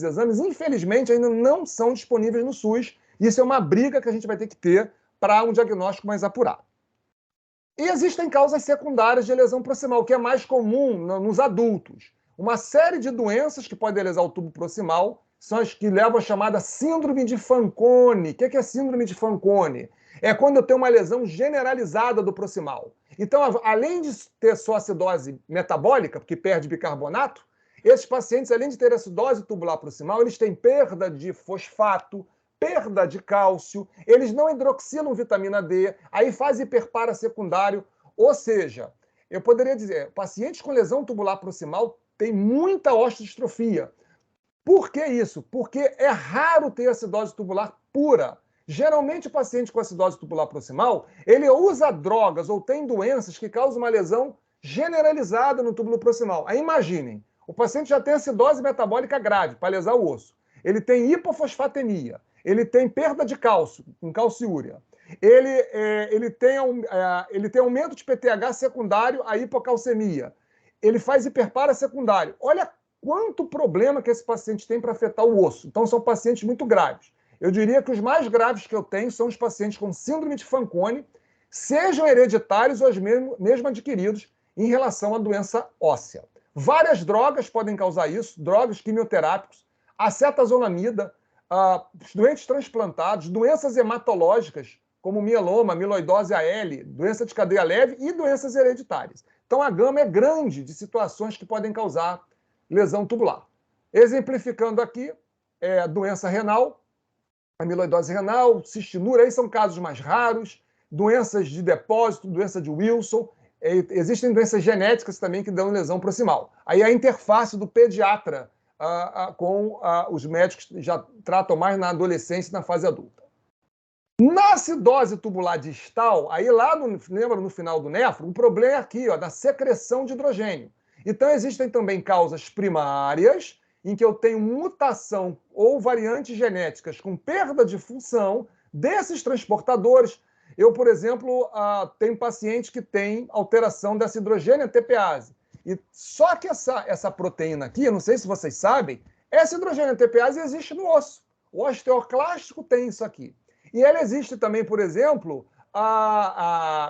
exames, infelizmente, ainda não são disponíveis no SUS. Isso é uma briga que a gente vai ter que ter para um diagnóstico mais apurado. E existem causas secundárias de lesão proximal, que é mais comum nos adultos. Uma série de doenças que podem lesar o tubo proximal são as que levam a chamada síndrome de Fanconi. O que é síndrome de Fanconi? É quando eu tenho uma lesão generalizada do proximal. Então, além de ter só acidose metabólica, porque perde bicarbonato, esses pacientes, além de ter acidose tubular proximal, eles têm perda de fosfato, perda de cálcio, eles não hidroxilam vitamina D, aí faz hiperpara secundário, ou seja, eu poderia dizer, pacientes com lesão tubular proximal têm muita osteodistrofia. Por que isso? Porque é raro ter acidose tubular pura. Geralmente o paciente com acidose tubular proximal, ele usa drogas ou tem doenças que causam uma lesão generalizada no túbulo proximal. Aí imaginem, o paciente já tem acidose metabólica grave, para lesar o osso. Ele tem hipofosfatemia, ele tem perda de cálcio, com calciúria. Ele tem aumento de PTH secundário à hipocalcemia. Ele faz hiperpara secundário. Olha quanto problema que esse paciente tem para afetar o osso. Então, são pacientes muito graves. Eu diria que os mais graves que eu tenho são os pacientes com síndrome de Fanconi, sejam hereditários ou mesmo adquiridos em relação à doença óssea. Várias drogas podem causar isso, drogas quimioterápicas, acetazolamida, doentes transplantados, doenças hematológicas, como mieloma, amiloidose AL, doença de cadeia leve e doenças hereditárias. Então, a gama é grande de situações que podem causar lesão tubular. Exemplificando aqui, doença renal, amiloidose renal, cistinura, aí são casos mais raros, doenças de depósito, doença de Wilson, existem doenças genéticas também que dão lesão proximal. Aí a interface do pediatra com os médicos que já tratam mais na adolescência e na fase adulta. Na acidose tubular distal, aí lá lembra no final do nefro, o problema é aqui, da secreção de hidrogênio. Então existem também causas primárias, em que eu tenho mutação ou variantes genéticas com perda de função desses transportadores. Eu, por exemplo, tenho paciente que tem alteração dessa hidrogênio ATPase. E só que essa proteína aqui, eu não sei se vocês sabem, essa hidrogênio ATPase existe no osso. O osteoclástico tem isso aqui. E ela existe também, por exemplo,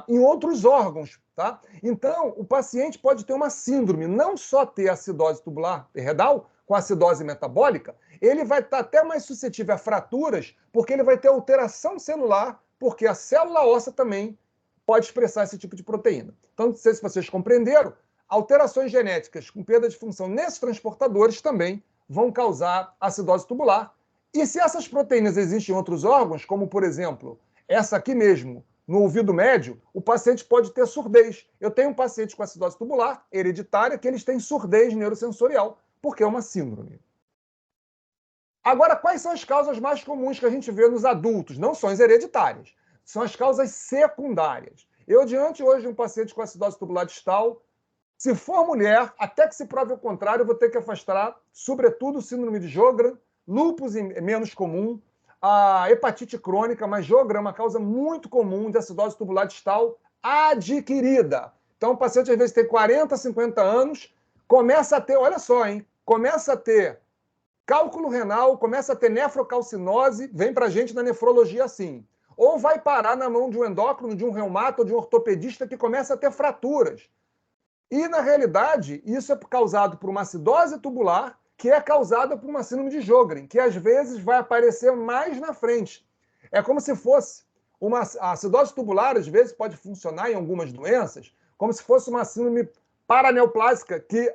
em outros órgãos. Tá? Então, o paciente pode ter uma síndrome, não só ter acidose tubular renal, com acidose metabólica, ele vai estar até mais suscetível a fraturas, porque ele vai ter alteração celular, porque a célula óssea também pode expressar esse tipo de proteína. Então, não sei se vocês compreenderam, alterações genéticas com perda de função nesses transportadores também vão causar acidose tubular. E se essas proteínas existem em outros órgãos, como, por exemplo, essa aqui mesmo, no ouvido médio, o paciente pode ter surdez. Eu tenho um paciente com acidose tubular hereditária que eles têm surdez neurosensorial, porque é uma síndrome. Agora, quais são as causas mais comuns que a gente vê nos adultos? Não são as hereditárias, são as causas secundárias. Eu, diante hoje de um paciente com acidose tubular distal, se for mulher, até que se prove o contrário, eu vou ter que afastar, sobretudo, síndrome de Sjögren, lúpus é menos comum, a hepatite crônica, mas Sjögren é uma causa muito comum de acidose tubular distal adquirida. Então, o paciente, às vezes, tem 40, 50 anos, começa a ter, olha só, começa a ter cálculo renal, começa a ter nefrocalcinose, vem para a gente na nefrologia assim. Ou vai parar na mão de um endócrino, de um reumato ou de um ortopedista que começa a ter fraturas. E, na realidade, isso é causado por uma acidose tubular, que é causada por uma síndrome de Sjögren, que às vezes vai aparecer mais na frente. É como se fosse a acidose tubular, às vezes pode funcionar em algumas doenças, como se fosse uma síndrome paraneoplásica que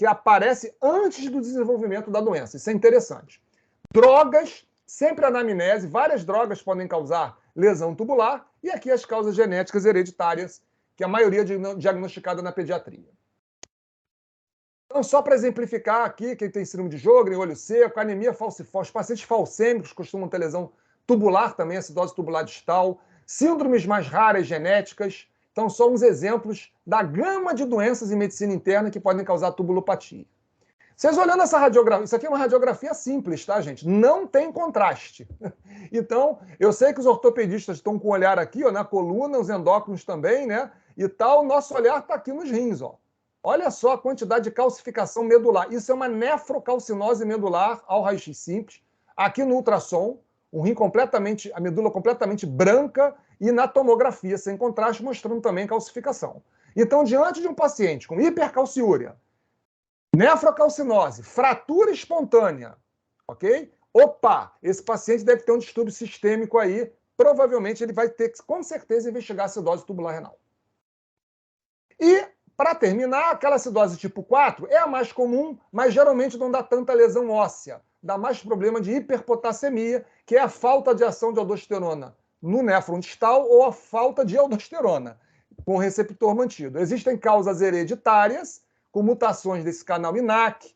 aparece antes do desenvolvimento da doença. Isso é interessante. Drogas, sempre anamnese, várias drogas podem causar lesão tubular, e aqui as causas genéticas hereditárias, que a maioria é diagnosticada na pediatria. Então, só para exemplificar aqui, quem tem síndrome de Sjögren, olho seco, anemia falciforme, os pacientes falcêmicos costumam ter lesão tubular também, acidose tubular distal, síndromes mais raras genéticas. Então, são uns exemplos da gama de doenças em medicina interna que podem causar tubulopatia. Vocês olhando essa radiografia, isso aqui é uma radiografia simples, tá, gente? Não tem contraste. Então, eu sei que os ortopedistas estão com o olhar aqui, ó, na coluna, os endócrinos também, né? E tal, o nosso olhar está aqui nos rins, ó. Olha só a quantidade de calcificação medular. Isso é uma nefrocalcinose medular ao raio-x simples. Aqui no ultrassom, a medula completamente branca e na tomografia, sem contraste, mostrando também calcificação. Então, diante de um paciente com hipercalciúria, nefrocalcinose, fratura espontânea, ok? Opa, esse paciente deve ter um distúrbio sistêmico aí. Provavelmente ele vai ter que, com certeza, investigar a acidose tubular renal. E, para terminar, aquela acidose tipo 4 é a mais comum, mas geralmente não dá tanta lesão óssea. Dá mais problema de hiperpotassemia, que é a falta de ação de aldosterona no néfron distal ou a falta de aldosterona com o receptor mantido. Existem causas hereditárias, com mutações desse canal INAC,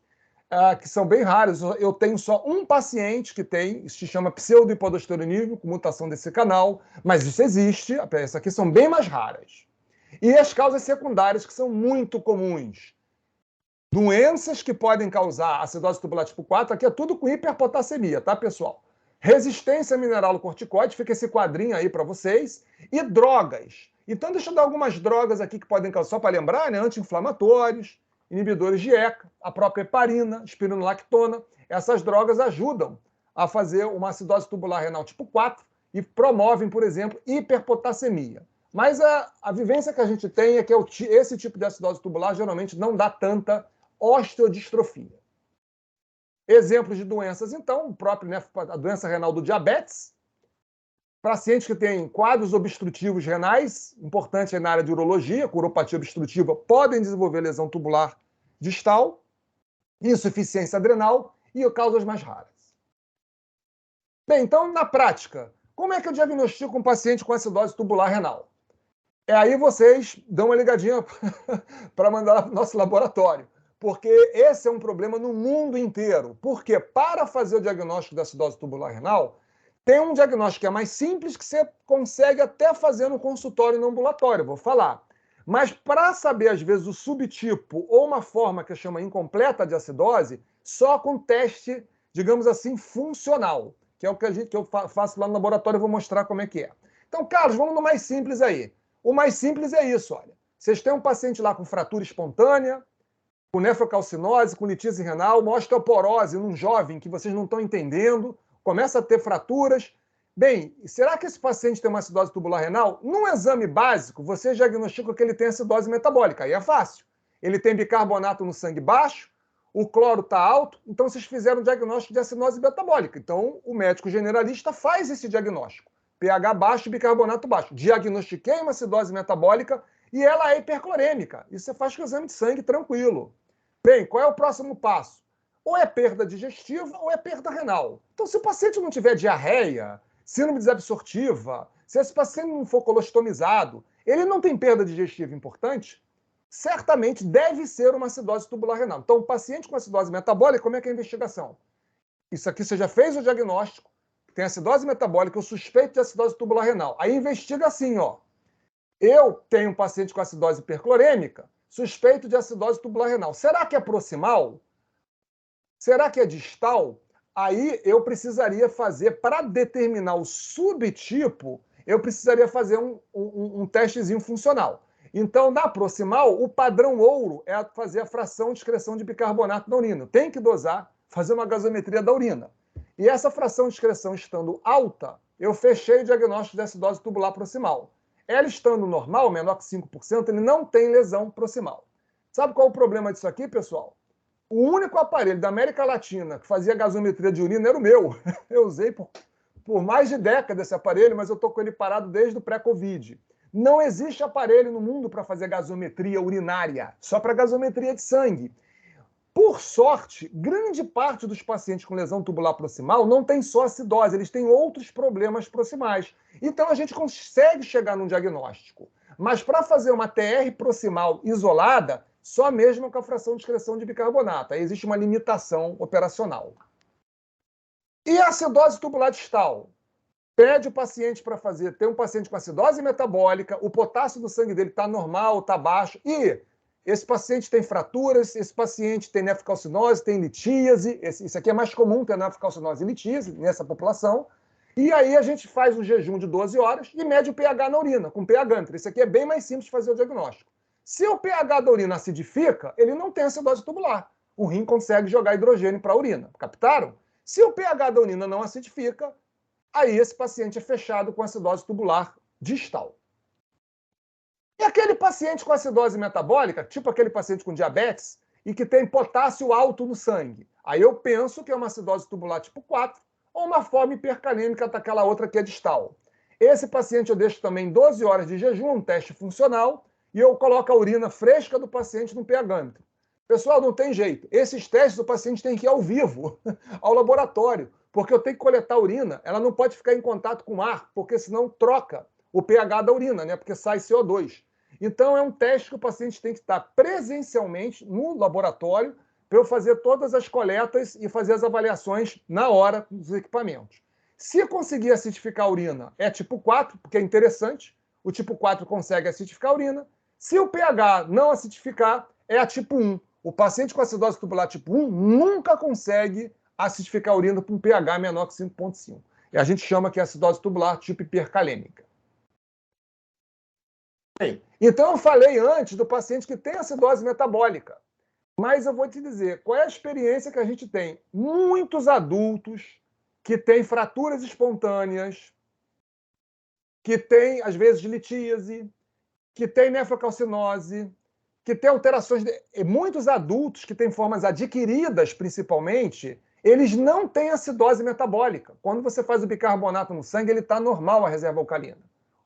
que são bem raras. Eu tenho só um paciente que tem, isso se chama pseudohipoaldosteronismo, com mutação desse canal, mas isso existe, essas aqui são bem mais raras. E as causas secundárias, que são muito comuns. Doenças que podem causar acidose tubular tipo 4, aqui é tudo com hiperpotassemia, tá, pessoal? Resistência mineralocorticoide, fica esse quadrinho aí para vocês, e drogas. Então, deixa eu dar algumas drogas aqui que podem causar, só para lembrar, né? Anti-inflamatórios, inibidores de ECA, a própria heparina, espironolactona. Essas drogas ajudam a fazer uma acidose tubular renal tipo 4 e promovem, por exemplo, hiperpotassemia. Mas a vivência que a gente tem é que esse tipo de acidose tubular geralmente não dá tanta osteodistrofia. Exemplos de doenças, então, a doença renal do diabetes, pacientes que têm quadros obstrutivos renais, importante é na área de urologia, com uropatia obstrutiva, podem desenvolver lesão tubular distal, insuficiência adrenal e causas mais raras. Bem, então, na prática, como é que eu diagnostico um paciente com acidose tubular renal? Aí vocês dão uma ligadinha para mandar para o nosso laboratório, porque esse é um problema no mundo inteiro. Porque para fazer o diagnóstico da acidose tubular renal, tem um diagnóstico que é mais simples, que você consegue até fazer no consultório e no ambulatório, vou falar. Mas para saber, às vezes, o subtipo ou uma forma que chama incompleta de acidose, só com teste, digamos assim, funcional, que é o que eu faço lá no laboratório e vou mostrar como é que é. Então, Carlos, vamos no mais simples aí. O mais simples é isso, olha. Vocês têm um paciente lá com fratura espontânea, com nefrocalcinose, com litise renal, uma osteoporose num jovem que vocês não estão entendendo, começa a ter fraturas. Bem, será que esse paciente tem uma acidose tubular renal? Num exame básico, você diagnostica que ele tem acidose metabólica, aí é fácil. Ele tem bicarbonato no sangue baixo, o cloro está alto, então vocês fizeram o diagnóstico de acidose metabólica. Então, o médico generalista faz esse diagnóstico. pH baixo e bicarbonato baixo. Diagnostiquei uma acidose metabólica e ela é hiperclorêmica. Isso você faz com o exame de sangue tranquilo. Bem, qual é o próximo passo? Ou é perda digestiva ou é perda renal. Então, se o paciente não tiver diarreia, síndrome desabsortiva, se esse paciente não for colostomizado, ele não tem perda digestiva importante, certamente deve ser uma acidose tubular renal. Então, o paciente com acidose metabólica, como é que é a investigação? Isso aqui você já fez o diagnóstico, tem acidose metabólica, eu suspeito de acidose tubular renal. Aí investiga assim, ó. Eu tenho um paciente com acidose hiperclorêmica, suspeito de acidose tubular renal. Será que é proximal? Será que é distal? Aí eu precisaria fazer, para determinar o subtipo, eu precisaria fazer um testezinho funcional. Então, na proximal, o padrão ouro é fazer a fração de excreção de bicarbonato da urina. Tem que dosar, fazer uma gasometria da urina. E essa fração de excreção estando alta, eu fechei o diagnóstico de acidose tubular proximal. Ela estando normal, menor que 5%, ele não tem lesão proximal. Sabe qual é o problema disso aqui, pessoal? O único aparelho da América Latina que fazia gasometria de urina era o meu. Eu usei por mais de década esse aparelho, mas eu estou com ele parado desde o pré-Covid. Não existe aparelho no mundo para fazer gasometria urinária, só para gasometria de sangue. Por sorte, grande parte dos pacientes com lesão tubular proximal não tem só acidose, eles têm outros problemas proximais. Então a gente consegue chegar num diagnóstico. Mas para fazer uma TR proximal isolada, só mesmo com a fração de excreção de bicarbonato. Aí existe uma limitação operacional. E a acidose tubular distal? pede o paciente para fazer, tem um paciente com acidose metabólica, o potássio do sangue dele está normal, está baixo, e esse paciente tem fraturas, esse paciente tem nefrocalcinose, tem litíase, isso aqui é mais comum ter nefrocalcinose e litíase nessa população, e aí a gente faz um jejum de 12 horas e mede o pH na urina, com pH-gânter. Isso aqui é bem mais simples de fazer o diagnóstico. Se o pH da urina acidifica, ele não tem acidose tubular. O rim consegue jogar hidrogênio para a urina. Captaram? Se o pH da urina não acidifica, aí esse paciente é fechado com acidose tubular distal. E aquele paciente com acidose metabólica, tipo aquele paciente com diabetes, e que tem potássio alto no sangue, aí eu penso que é uma acidose tubular tipo 4 ou uma forma hipercalêmica daquela outra que é distal. Esse paciente eu deixo também 12 horas de jejum, um teste funcional, e eu coloco a urina fresca do paciente no pH-gânter. Pessoal, não tem jeito. Esses testes o paciente tem que ir ao vivo, ao laboratório, porque eu tenho que coletar a urina, ela não pode ficar em contato com o ar, porque senão troca o pH da urina, né? Porque sai CO2. Então, é um teste que o paciente tem que estar presencialmente no laboratório para eu fazer todas as coletas e fazer as avaliações na hora dos equipamentos. Se conseguir acidificar a urina, é tipo 4, porque é interessante, o tipo 4 consegue acidificar a urina. Se o pH não acidificar, é a tipo 1. O paciente com acidose tubular tipo 1 nunca consegue acidificar a urina com um pH menor que 5,5. E a gente chama que é acidose tubular tipo hipercalêmica. Bem, então eu falei antes do paciente que tem acidose metabólica. Mas eu vou te dizer, qual é a experiência que a gente tem? Muitos adultos que têm fraturas espontâneas, que têm, às vezes, litíase, que têm nefrocalcinose, que têm alterações... Muitos adultos que têm formas adquiridas, principalmente, eles não têm acidose metabólica. Quando você faz o bicarbonato no sangue, ele está normal, a reserva alcalina.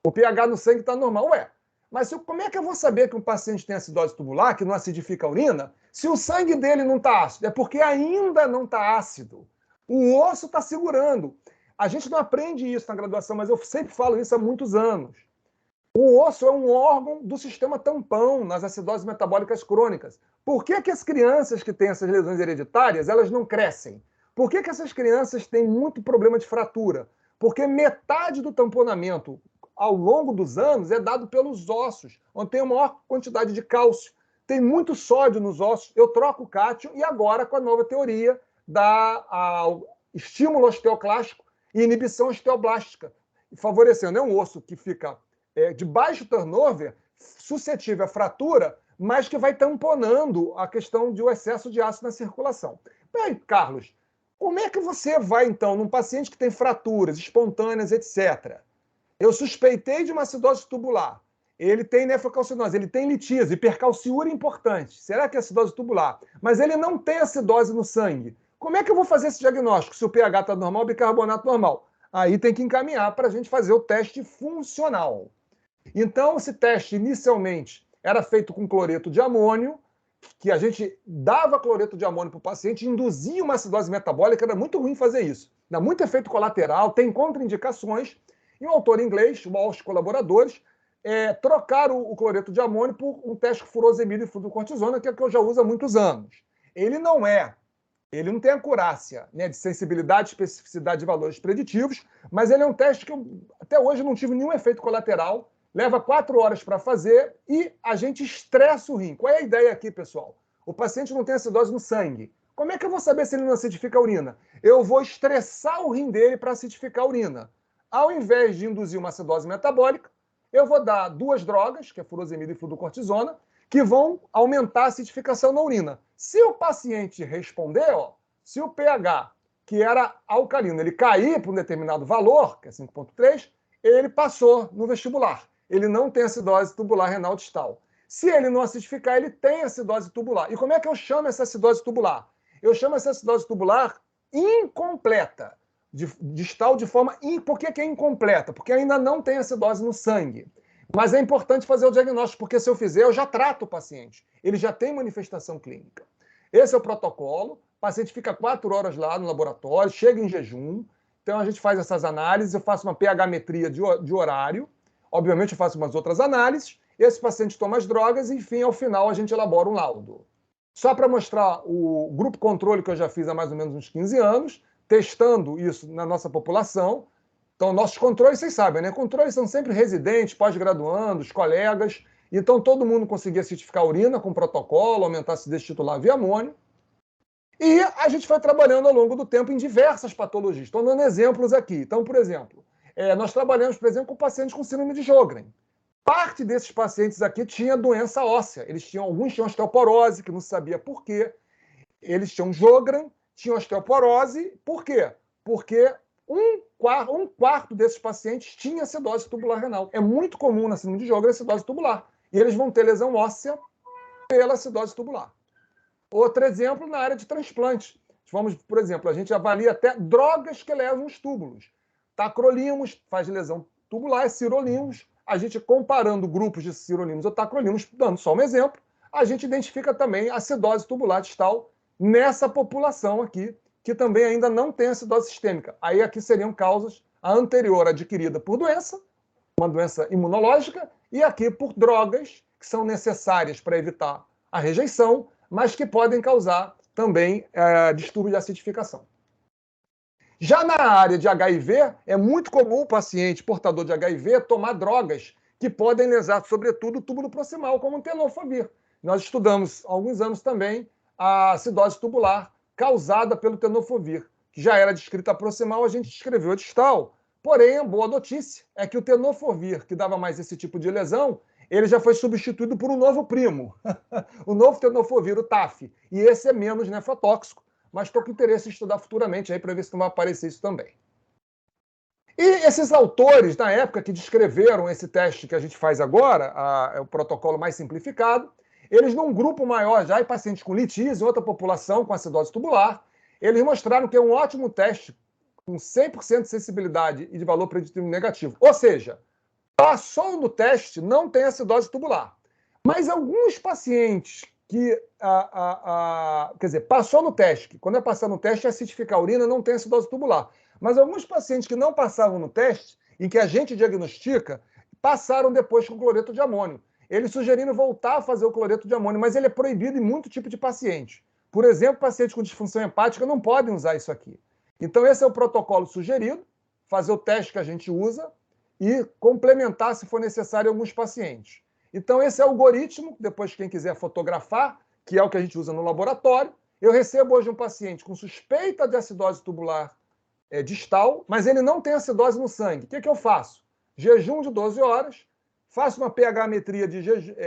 O pH no sangue está normal. Ué, mas como é que eu vou saber que um paciente tem acidose tubular, que não acidifica a urina, se o sangue dele não está ácido? É porque ainda não está ácido. O osso está segurando. A gente não aprende isso na graduação, mas eu sempre falo isso há muitos anos. O osso é um órgão do sistema tampão nas acidoses metabólicas crônicas. Por que as crianças que têm essas lesões hereditárias, elas não crescem? Por que essas crianças têm muito problema de fratura? Porque metade do tamponamento ao longo dos anos é dado pelos ossos, onde tem a maior quantidade de cálcio. Tem muito sódio nos ossos, eu troco o cátio e agora com a nova teoria da estímulo osteoclástico e inibição osteoblástica, favorecendo. É um osso que fica de baixo turnover, suscetível à fratura, mas que vai tamponando a questão de um excesso de ácido na circulação. Bem, Carlos, como é que você vai, então, num paciente que tem fraturas espontâneas, etc., eu suspeitei de uma acidose tubular, ele tem nefrocalcinose, ele tem litíase, hipercalciúria importante. Será que é acidose tubular? Mas ele não tem acidose no sangue. Como é que eu vou fazer esse diagnóstico? Se o pH está normal, bicarbonato normal. Aí tem que encaminhar para a gente fazer o teste funcional. Então, esse teste, inicialmente, era feito com cloreto de amônio, que a gente dava cloreto de amônio para o paciente, induzia uma acidose metabólica, era muito ruim fazer isso. Dá muito efeito colateral, tem contraindicações. E o autor inglês, o Walsh e colaboradores, trocaram o cloreto de amônio por um teste com furosemida e fluorocortisona, que é o que eu já uso há muitos anos. Ele não tem acurácia, né, de sensibilidade, especificidade de valores preditivos, mas ele é um teste que eu, até hoje, não tive nenhum efeito colateral, leva 4 horas para fazer e a gente estressa o rim. Qual é a ideia aqui, pessoal? O paciente não tem acidose no sangue. Como é que eu vou saber se ele não acidifica a urina? Eu vou estressar o rim dele para acidificar a urina. Ao invés de induzir uma acidose metabólica, eu vou dar 2 drogas, que é furosemida e fluorocortisona, que vão aumentar a acidificação na urina. Se o paciente responder, se o pH, que era alcalino, ele cair para um determinado valor, que é 5,3, ele passou no vestibular. Ele não tem acidose tubular renal distal. Se ele não acidificar, ele tem acidose tubular. E como é que eu chamo essa acidose tubular? Eu chamo essa acidose tubular incompleta. Distal de forma... Por que é incompleta? Porque ainda não tem acidose no sangue. Mas é importante fazer o diagnóstico, porque se eu fizer, eu já trato o paciente. Ele já tem manifestação clínica. Esse é o protocolo. O paciente fica 4 horas lá no laboratório, chega em jejum. Então a gente faz essas análises, eu faço uma pH-metria de horário. Obviamente eu faço umas outras análises. Esse paciente toma as drogas e, enfim, ao final a gente elabora um laudo. Só para mostrar o grupo controle que eu já fiz há mais ou menos uns 15 anos, testando isso na nossa população, Então, nossos controles, vocês sabem, né? Controles são sempre residentes, pós-graduandos, colegas. Então, todo mundo conseguia acidificar a urina com protocolo, aumentar a acidez titular via amônio. E a gente foi trabalhando ao longo do tempo em diversas patologias. Estou dando exemplos aqui. Então, por exemplo, nós trabalhamos, por exemplo, com pacientes com síndrome de Sjögren. Parte desses pacientes aqui tinha doença óssea. Alguns tinham osteoporose, que não se sabia por quê. Eles tinham Sjögren, tinham osteoporose. Por quê? Porque um quarto desses pacientes tinha acidose tubular renal. É muito comum na síndrome de Sjögren a acidose tubular. E eles vão ter lesão óssea pela acidose tubular. Outro exemplo na área de transplante. Vamos, por exemplo, a gente avalia até drogas que levam os túbulos. Tacrolimus faz lesão tubular, sirolimus. A gente comparando grupos de sirolimus ou tacrolimus, dando só um exemplo, a gente identifica também acidose tubular distal nessa população aqui, que também ainda não tem acidose sistêmica. Aí aqui seriam causas, a anterior adquirida por doença, uma doença imunológica, e aqui por drogas que são necessárias para evitar a rejeição, mas que podem causar também distúrbio de acidificação. Já na área de HIV, é muito comum o paciente portador de HIV tomar drogas que podem lesar, sobretudo, o túbulo proximal, como o tenofovir. Nós estudamos há alguns anos também a acidose tubular causada pelo tenofovir, que já era descrita proximal, a gente descreveu a distal. Porém, a boa notícia é que o tenofovir, que dava mais esse tipo de lesão, ele já foi substituído por um novo primo, o novo tenofovir, o TAF. E esse é menos nefrotóxico, mas estou com interesse em estudar futuramente para ver se não vai aparecer isso também. E esses autores, na época, que descreveram esse teste que a gente faz agora, é o protocolo mais simplificado, eles, num grupo maior já, em pacientes com litíase, outra população com acidose tubular, eles mostraram que é um ótimo teste com 100% de sensibilidade e de valor preditivo negativo. Ou seja, passou no teste, não tem acidose tubular. Mas alguns pacientes que, quer dizer, passou no teste, que quando é passar no teste, acidificar a urina, não tem acidose tubular. Mas alguns pacientes que não passavam no teste, em que a gente diagnostica, passaram depois com cloreto de amônio. Eles sugeriram voltar a fazer o cloreto de amônio, mas ele é proibido em muito tipo de paciente. Por exemplo, pacientes com disfunção hepática não podem usar isso aqui. Então, esse é o protocolo sugerido, fazer o teste que a gente usa, e complementar, se for necessário, em alguns pacientes. Então, esse é o algoritmo, depois quem quiser fotografar, que é o que a gente usa no laboratório. Eu recebo hoje um paciente com suspeita de acidose tubular distal, mas ele não tem acidose no sangue. O que eu faço? Jejum de 12 horas, faço uma pH-metria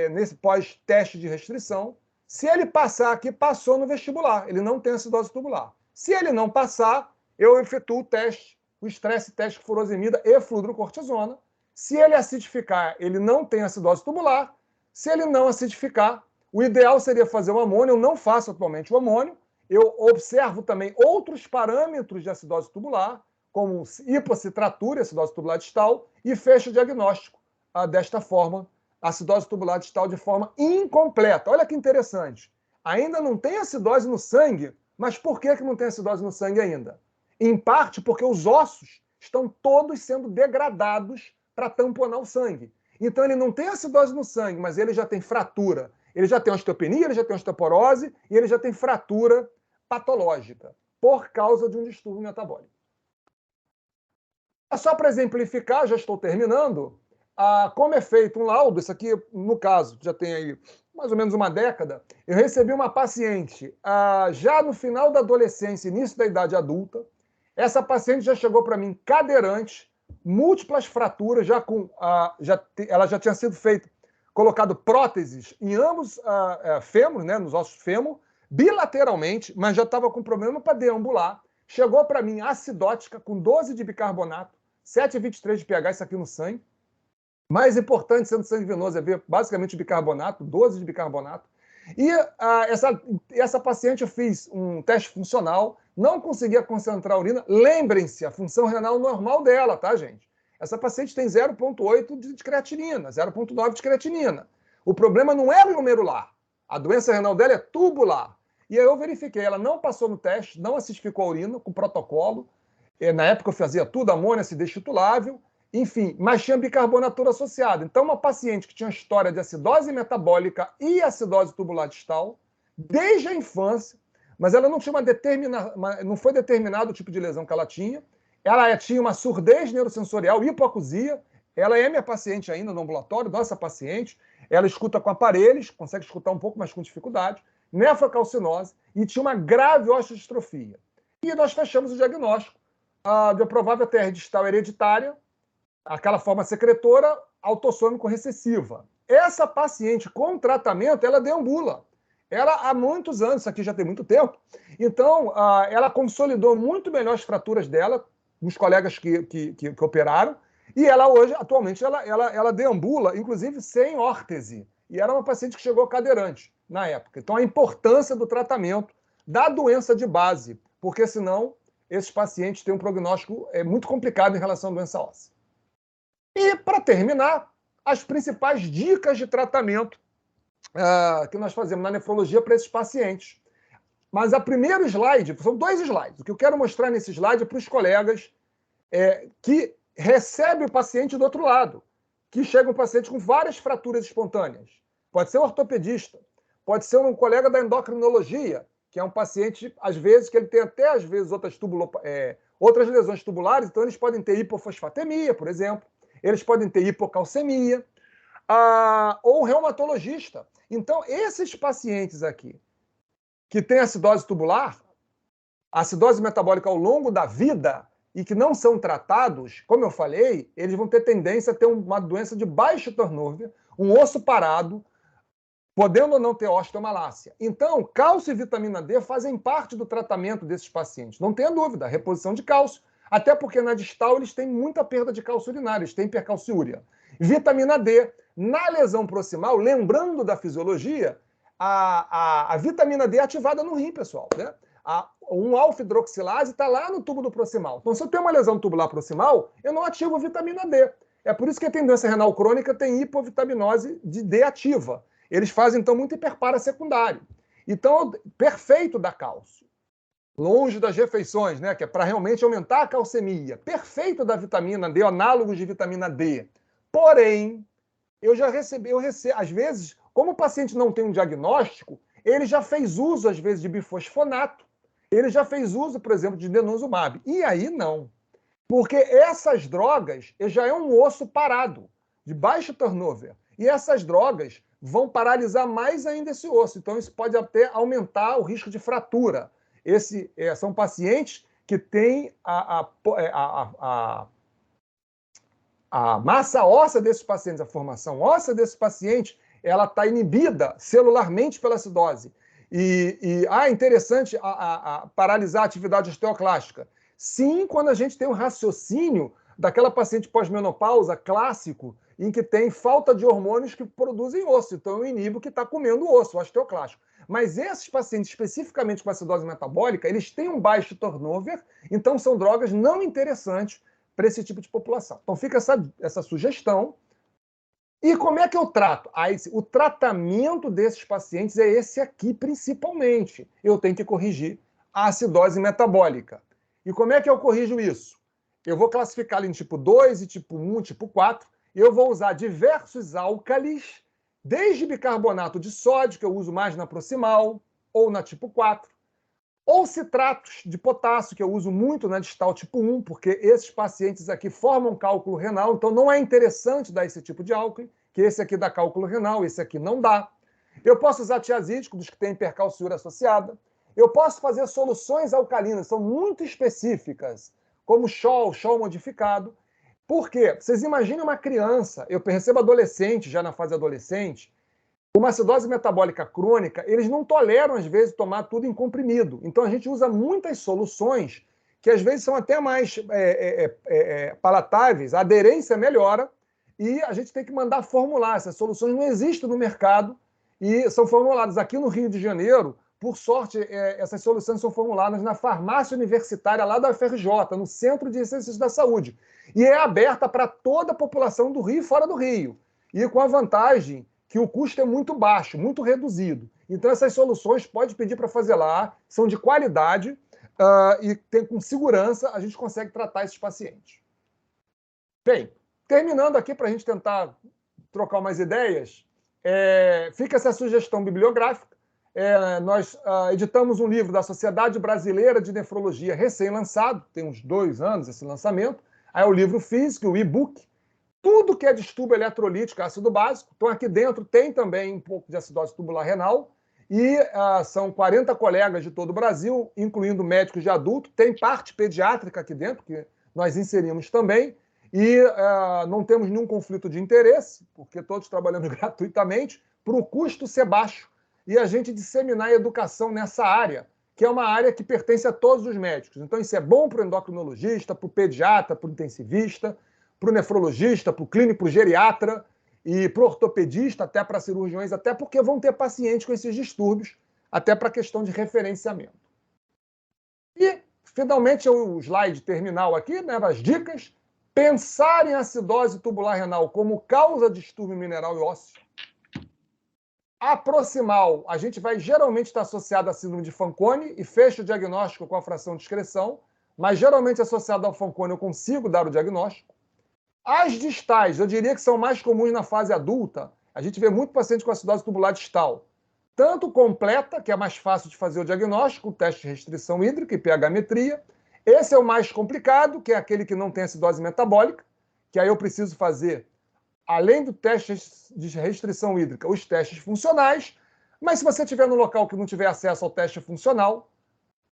nesse pós-teste de restrição. Se ele passar aqui, passou no vestibular. Ele não tem acidose tubular. Se ele não passar, eu efetuo o teste, o estresse teste furosemida e fludrocortisona. Se ele acidificar, ele não tem acidose tubular. Se ele não acidificar, o ideal seria fazer o amônio. Eu não faço atualmente o amônio. Eu observo também outros parâmetros de acidose tubular, como hipocitratura, acidose tubular distal, e fecho o diagnóstico desta forma, acidose tubular distal de forma incompleta. Olha que interessante. Ainda não tem acidose no sangue, mas por que não tem acidose no sangue ainda? Em parte porque os ossos estão todos sendo degradados para tamponar o sangue. Então ele não tem acidose no sangue, mas ele já tem fratura. Ele já tem osteopenia, ele já tem osteoporose e ele já tem fratura patológica por causa de um distúrbio metabólico. Só para exemplificar, já estou terminando, como é feito um laudo, isso aqui, no caso, já tem aí mais ou menos uma década, eu recebi uma paciente já no final da adolescência, início da idade adulta. Essa paciente já chegou para mim cadeirante, múltiplas fraturas, ela já tinha sido colocado próteses em ambos fêmur, né, nos ossos fêmur, bilateralmente, mas já estava com problema para deambular. Chegou para mim acidótica, com 12 de bicarbonato, 7,23 de pH, isso aqui no sangue. Mais importante, sendo sangue venoso, é ver basicamente o bicarbonato, 12 de bicarbonato. E essa paciente eu fiz um teste funcional, não conseguia concentrar a urina. Lembrem-se, a função renal normal dela, tá, gente? Essa paciente tem 0,8 de creatinina, 0,9 de creatinina. O problema não é glomerular. A doença renal dela é tubular. E aí eu verifiquei, ela não passou no teste, não acidificou a urina com protocolo. Na época eu fazia tudo, amônia, acidez titulável, enfim, mas tinha bicarbonatura associada. Então, uma paciente que tinha história de acidose metabólica e acidose tubular distal, desde a infância, mas ela não tinha não foi determinado o tipo de lesão que ela tinha, Ela tinha uma surdez neurosensorial, hipoacusia. Ela é minha paciente ainda no ambulatório, nossa paciente. Ela escuta com aparelhos, consegue escutar um pouco, mas com dificuldade. Nefrocalcinose e tinha uma grave osteodistrofia. E nós fechamos o diagnóstico de provável TR distal hereditária, aquela forma secretora autossômico recessiva. Essa paciente com tratamento, ela deambula. Ela há muitos anos, isso aqui já tem muito tempo, então ela consolidou muito melhor as fraturas dela, os colegas que operaram, e ela hoje, atualmente, ela deambula, inclusive sem órtese. E era uma paciente que chegou cadeirante na época. Então, a importância do tratamento da doença de base, porque senão esses pacientes têm um prognóstico muito complicado em relação à doença óssea. E, para terminar, as principais dicas de tratamento que nós fazemos na nefrologia para esses pacientes. Mas a primeiro slide, são 2 slides. O que eu quero mostrar nesse slide é para os colegas que recebem o paciente do outro lado, que chega um paciente com várias fraturas espontâneas. Pode ser um ortopedista, pode ser um colega da endocrinologia, que é um paciente, às vezes, que ele tem até, às vezes, outras lesões tubulares, então eles podem ter hipofosfatemia, por exemplo, eles podem ter hipocalcemia, ou um reumatologista. Então, esses pacientes aqui, que têm acidose tubular, acidose metabólica ao longo da vida e que não são tratados, como eu falei, eles vão ter tendência a ter uma doença de baixo turnover, um osso parado, podendo ou não ter osteomalácia. Então, cálcio e vitamina D fazem parte do tratamento desses pacientes. Não tenha dúvida, reposição de cálcio, até porque na distal eles têm muita perda de cálcio urinário, eles têm hipercalciúria. Vitamina D, na lesão proximal, lembrando da fisiologia, a vitamina D é ativada no rim, pessoal, né? Um alfa-hidroxilase está lá no tubo do proximal. Então, se eu tenho uma lesão tubular proximal, eu não ativo a vitamina D. É por isso que quem tem doença renal crônica tem hipovitaminose de D ativa. Eles fazem, então, muito hiperpara secundário. Então, perfeito da cálcio. Longe das refeições, né? Que é para realmente aumentar a calcemia. Perfeito da vitamina D, análogos de vitamina D. Porém, eu recebo, às vezes, como o paciente não tem um diagnóstico, ele já fez uso, às vezes, de bifosfonato. Ele já fez uso, por exemplo, de denosumab. E aí não. Porque essas drogas já é um osso parado, de baixo turnover. E essas drogas vão paralisar mais ainda esse osso. Então, isso pode até aumentar o risco de fratura. São pacientes que têm a massa óssea desses pacientes, a formação óssea desses pacientes, ela está inibida celularmente pela acidose. Interessante paralisar a atividade osteoclástica. Sim, quando a gente tem um raciocínio daquela paciente pós-menopausa clássico, em que tem falta de hormônios que produzem osso. Então, eu inibo que está comendo osso, o osteoclástico. Mas esses pacientes, especificamente com acidose metabólica, eles têm um baixo turnover, então são drogas não interessantes para esse tipo de população. Então, fica essa sugestão. E como é que eu trato? O tratamento desses pacientes é esse aqui, principalmente. Eu tenho que corrigir a acidose metabólica. E como é que eu corrijo isso? Eu vou classificá-lo em tipo 2, e tipo 1, tipo 4. E eu vou usar diversos álcalis, desde bicarbonato de sódio, que eu uso mais na proximal, ou na tipo 4, ou citratos de potássio, que eu uso muito na distal tipo 1, porque esses pacientes aqui formam cálculo renal, então não é interessante dar esse tipo de álcool, que esse aqui dá cálculo renal, esse aqui não dá. Eu posso usar tiazídico, dos que têm hipercalciúria associada. Eu posso fazer soluções alcalinas, são muito específicas, como Scholl modificado. Por quê? Vocês imaginem uma criança, eu percebo adolescente, já na fase adolescente, uma acidose metabólica crônica, eles não toleram, às vezes, tomar tudo em comprimido. Então, a gente usa muitas soluções que, às vezes, são até mais palatáveis, a aderência melhora, e a gente tem que mandar formular. Essas soluções não existem no mercado e são formuladas aqui no Rio de Janeiro. Por sorte, essas soluções são formuladas na farmácia universitária lá da UFRJ, no Centro de Ciências da Saúde. E é aberta para toda a população do Rio e fora do Rio. E com a vantagem que o custo é muito baixo, muito reduzido. Então, essas soluções pode pedir para fazer lá, são de qualidade e com segurança a gente consegue tratar esses pacientes. Bem, terminando aqui para a gente tentar trocar umas ideias, fica essa sugestão bibliográfica. nós editamos um livro da Sociedade Brasileira de Nefrologia, recém-lançado, tem uns 2 anos esse lançamento. Aí é o livro físico, o e-book, tudo que é distúrbio eletrolítico, ácido básico. Então, aqui dentro tem também um pouco de acidose tubular renal, e são 40 colegas de todo o Brasil, incluindo médicos de adulto. Tem parte pediátrica aqui dentro, que nós inserimos também, e não temos nenhum conflito de interesse, porque todos trabalhamos gratuitamente, para o custo ser baixo, e a gente disseminar a educação nessa área, que é uma área que pertence a todos os médicos. Então, isso é bom para o endocrinologista, para o pediatra, para o intensivista, para o nefrologista, para o clínico, para o geriatra, e para o ortopedista, até para cirurgiões, até porque vão ter pacientes com esses distúrbios, até para a questão de referenciamento. E, finalmente, o slide terminal aqui, né, as dicas. Pensar em acidose tubular renal como causa de distúrbio mineral e ósseo. A proximal, a gente vai geralmente estar associado à síndrome de Fanconi e fecha o diagnóstico com a fração de excreção, mas geralmente associado ao Fanconi eu consigo dar o diagnóstico. As distais, eu diria que são mais comuns na fase adulta. A gente vê muito paciente com acidose tubular distal. Tanto completa, que é mais fácil de fazer o diagnóstico, o teste de restrição hídrica e pH-metria. Esse é o mais complicado, que é aquele que não tem acidose metabólica, que aí eu preciso fazer, além do teste de restrição hídrica, os testes funcionais. Mas se você estiver no local que não tiver acesso ao teste funcional,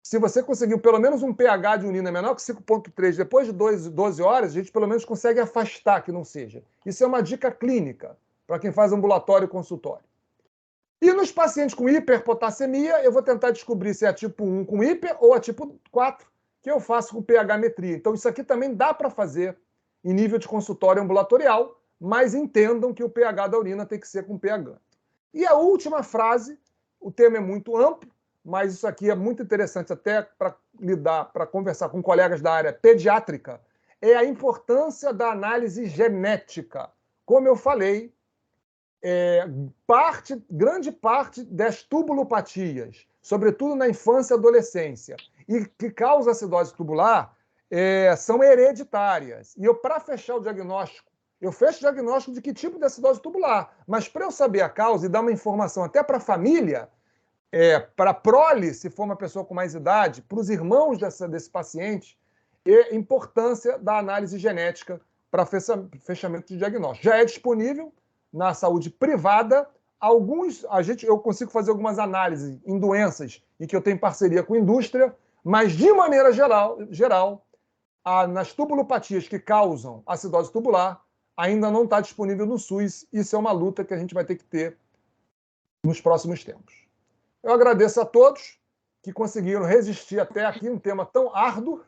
se você conseguiu pelo menos um pH de urina menor que 5,3 depois de 12 horas, a gente pelo menos consegue afastar que não seja. Isso é uma dica clínica para quem faz ambulatório e consultório. E nos pacientes com hiperpotassemia, eu vou tentar descobrir se é a tipo 1 com hiper ou a tipo 4, que eu faço com pH-metria. Então, isso aqui também dá para fazer em nível de consultório ambulatorial, mas entendam que o pH da urina tem que ser com pH. E a última frase, o tema é muito amplo, mas isso aqui é muito interessante até para para conversar com colegas da área pediátrica, é a importância da análise genética. Como eu falei, grande parte das tubulopatias, sobretudo na infância e adolescência, e que causa acidose tubular, são hereditárias. E para fechar o diagnóstico, eu fecho o diagnóstico de que tipo de acidose tubular, mas para eu saber a causa e dar uma informação até para a família, para a prole, se for uma pessoa com mais idade, para os irmãos desse paciente, a importância da análise genética para fechamento de diagnóstico. Já é disponível na saúde privada. Eu consigo fazer algumas análises em doenças em que eu tenho parceria com a indústria, mas, de maneira geral, nas tubulopatias que causam acidose tubular, ainda não está disponível no SUS. Isso é uma luta que a gente vai ter que ter nos próximos tempos. Eu agradeço a todos que conseguiram resistir até aqui, um tema tão árduo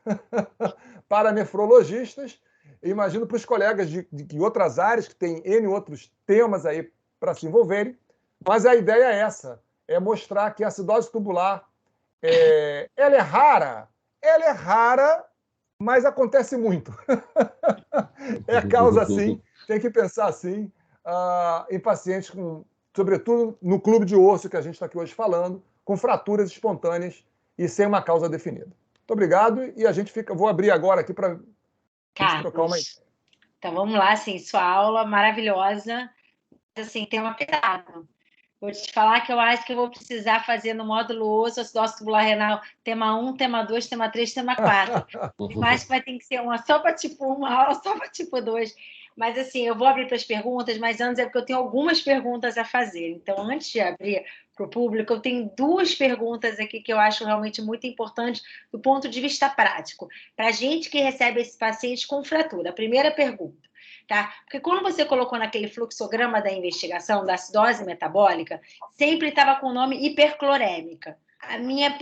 para nefrologistas. Eu imagino para os colegas de outras áreas, que têm N outros temas aí para se envolverem. Mas a ideia é essa, é mostrar que a acidose tubular ela é rara, mas acontece muito. É causa, sim, tem que pensar assim, em pacientes sobretudo no clube de osso que a gente está aqui hoje falando, com fraturas espontâneas e sem uma causa definida. Muito obrigado e vou abrir agora aqui para trocar uma ideia. Então vamos lá, assim, sua aula maravilhosa, assim, tema pesado. Vou te falar que eu acho que eu vou precisar fazer no módulo osso, acidose tubular renal, tema 1, tema 2, tema 3, tema 4. Mas vai ter que ser uma só para tipo 1, uma aula só para tipo 2. Mas, assim, eu vou abrir para as perguntas, mas antes é porque eu tenho algumas perguntas a fazer. Então, antes de abrir para o público, eu tenho 2 perguntas aqui que eu acho realmente muito importantes do ponto de vista prático, para a gente que recebe esse paciente com fratura. A primeira pergunta, tá? Porque quando você colocou naquele fluxograma da investigação da acidose metabólica, sempre estava com o nome hiperclorêmica. A minha